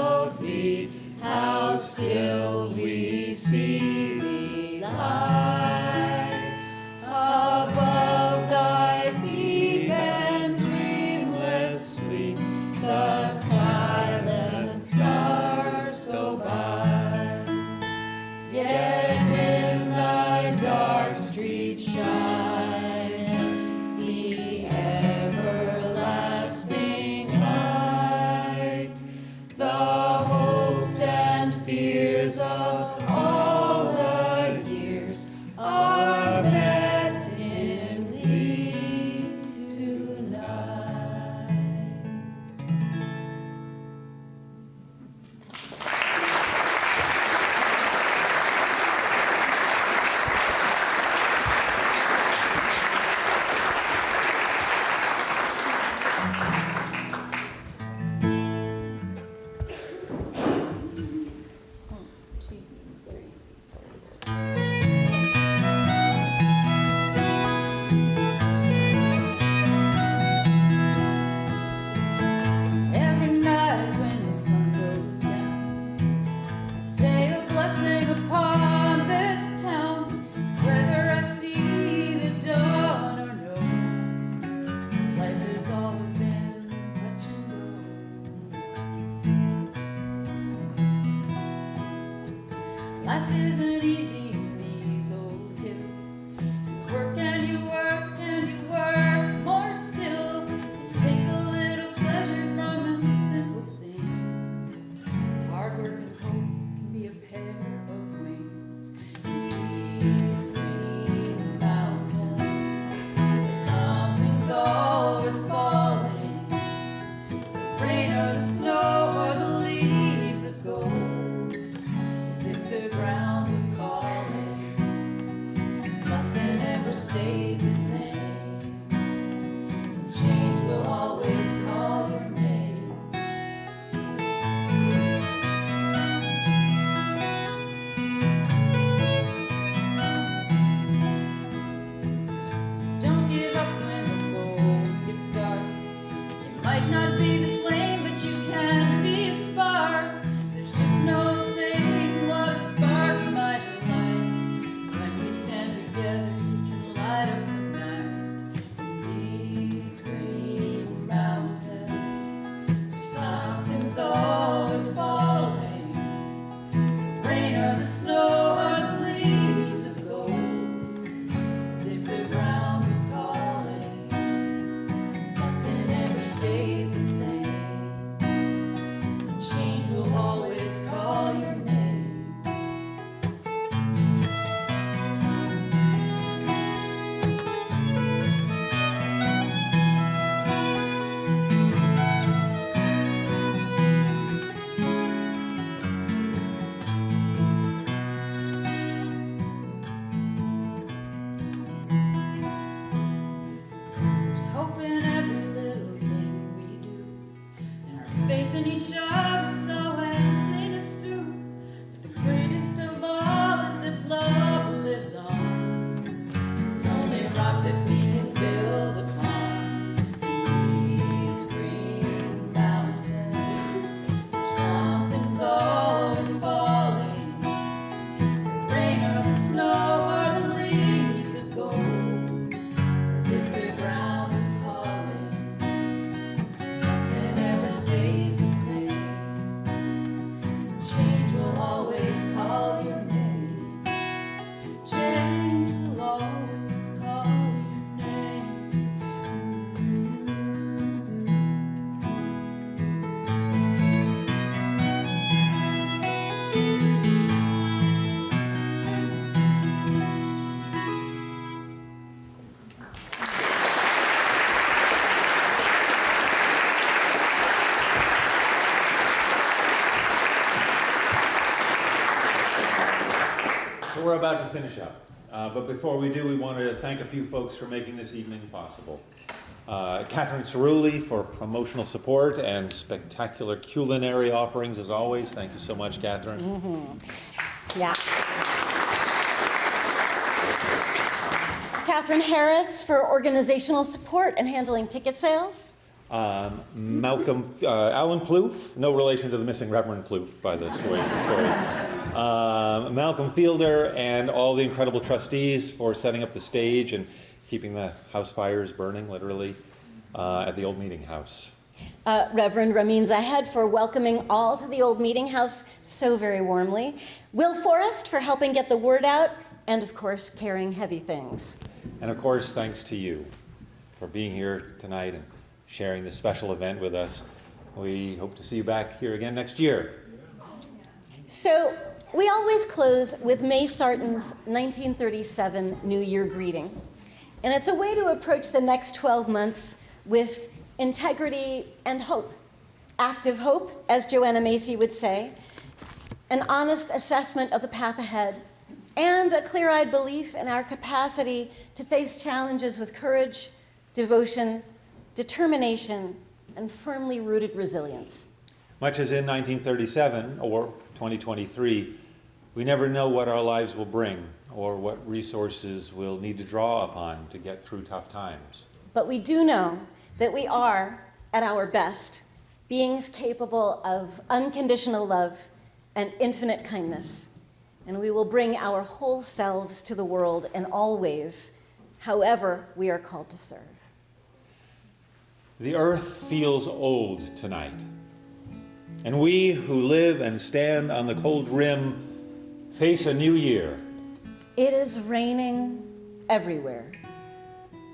about to finish up. But before we do, we want to thank a few folks for making this evening possible. Catherine Cerulli for promotional support and spectacular culinary offerings as always. Thank you so much, Catherine. Yeah. Catherine Harris for organizational support and handling ticket sales. Alan Plouffe, no relation to the missing Reverend Plouffe by the story. Malcolm Fielder and all the incredible trustees for setting up the stage and keeping the house fires burning, literally, at the old meeting house. Reverend Ramin Zahed for welcoming all to the old meeting house so very warmly. Will Forrest for helping get the word out, and of course, carrying heavy things. And of course, thanks to you for being here tonight and sharing this special event with us. We hope to see you back here again next year. So, we always close with May Sarton's 1937 New Year greeting. And it's a way to approach the next 12 months with integrity and hope. Active hope, as Joanna Macy would say, an honest assessment of the path ahead, and a clear-eyed belief in our capacity to face challenges with courage, devotion, determination, and firmly rooted resilience. Much as in 1937 or 2023, we never know what our lives will bring or what resources we'll need to draw upon to get through tough times. But we do know that we are, at our best, beings capable of unconditional love and infinite kindness. And we will bring our whole selves to the world in all ways, however we are called to serve. The earth feels old tonight, and we who live and stand on the cold rim face a new year. It is raining everywhere,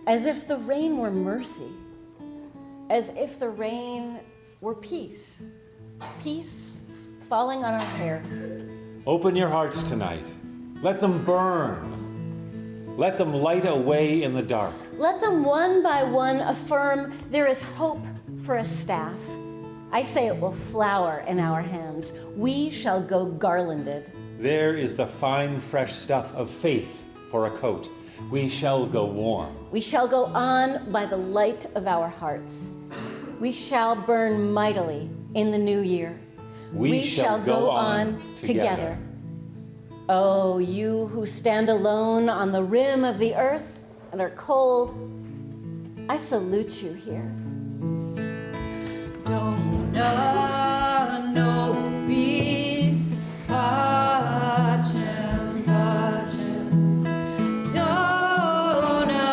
as if the rain were mercy, as if the rain were peace, peace falling on our hair. Open your hearts tonight. Let them burn. Let them light a way in the dark. Let them one by one affirm there is hope for a staff. I say it will flower in our hands. We shall go garlanded. There is the fine, fresh stuff of faith for a coat. We shall go warm. We shall go on by the light of our hearts. We shall burn mightily in the new year. We shall go on together. Oh, you who stand alone on the rim of the earth and are cold, I salute you here. Dona nobis pacem, pacem. Dona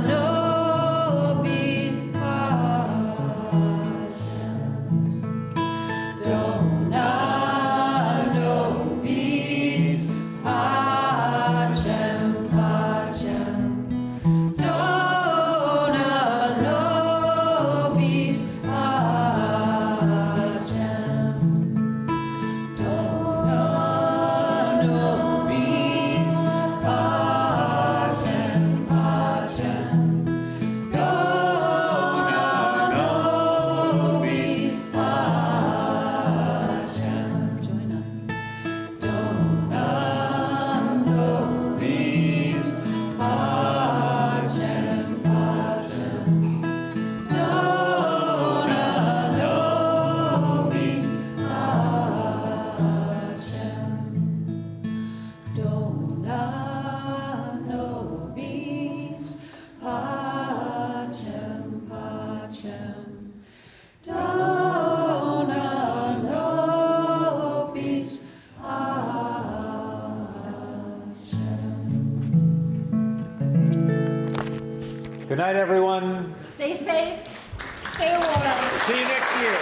nobis pacem. Dona nobis pacem, pacem. Dona nobis pacem. Dona nobis pacem, pacem. Dona nobis pacem. Join us. Dona nobis pacem, pacem. Dona nobis pacem. Dona nobis pacem, pacem. Dona nobis pacem. Good night, everyone. Stay safe, stay warm. See you next year.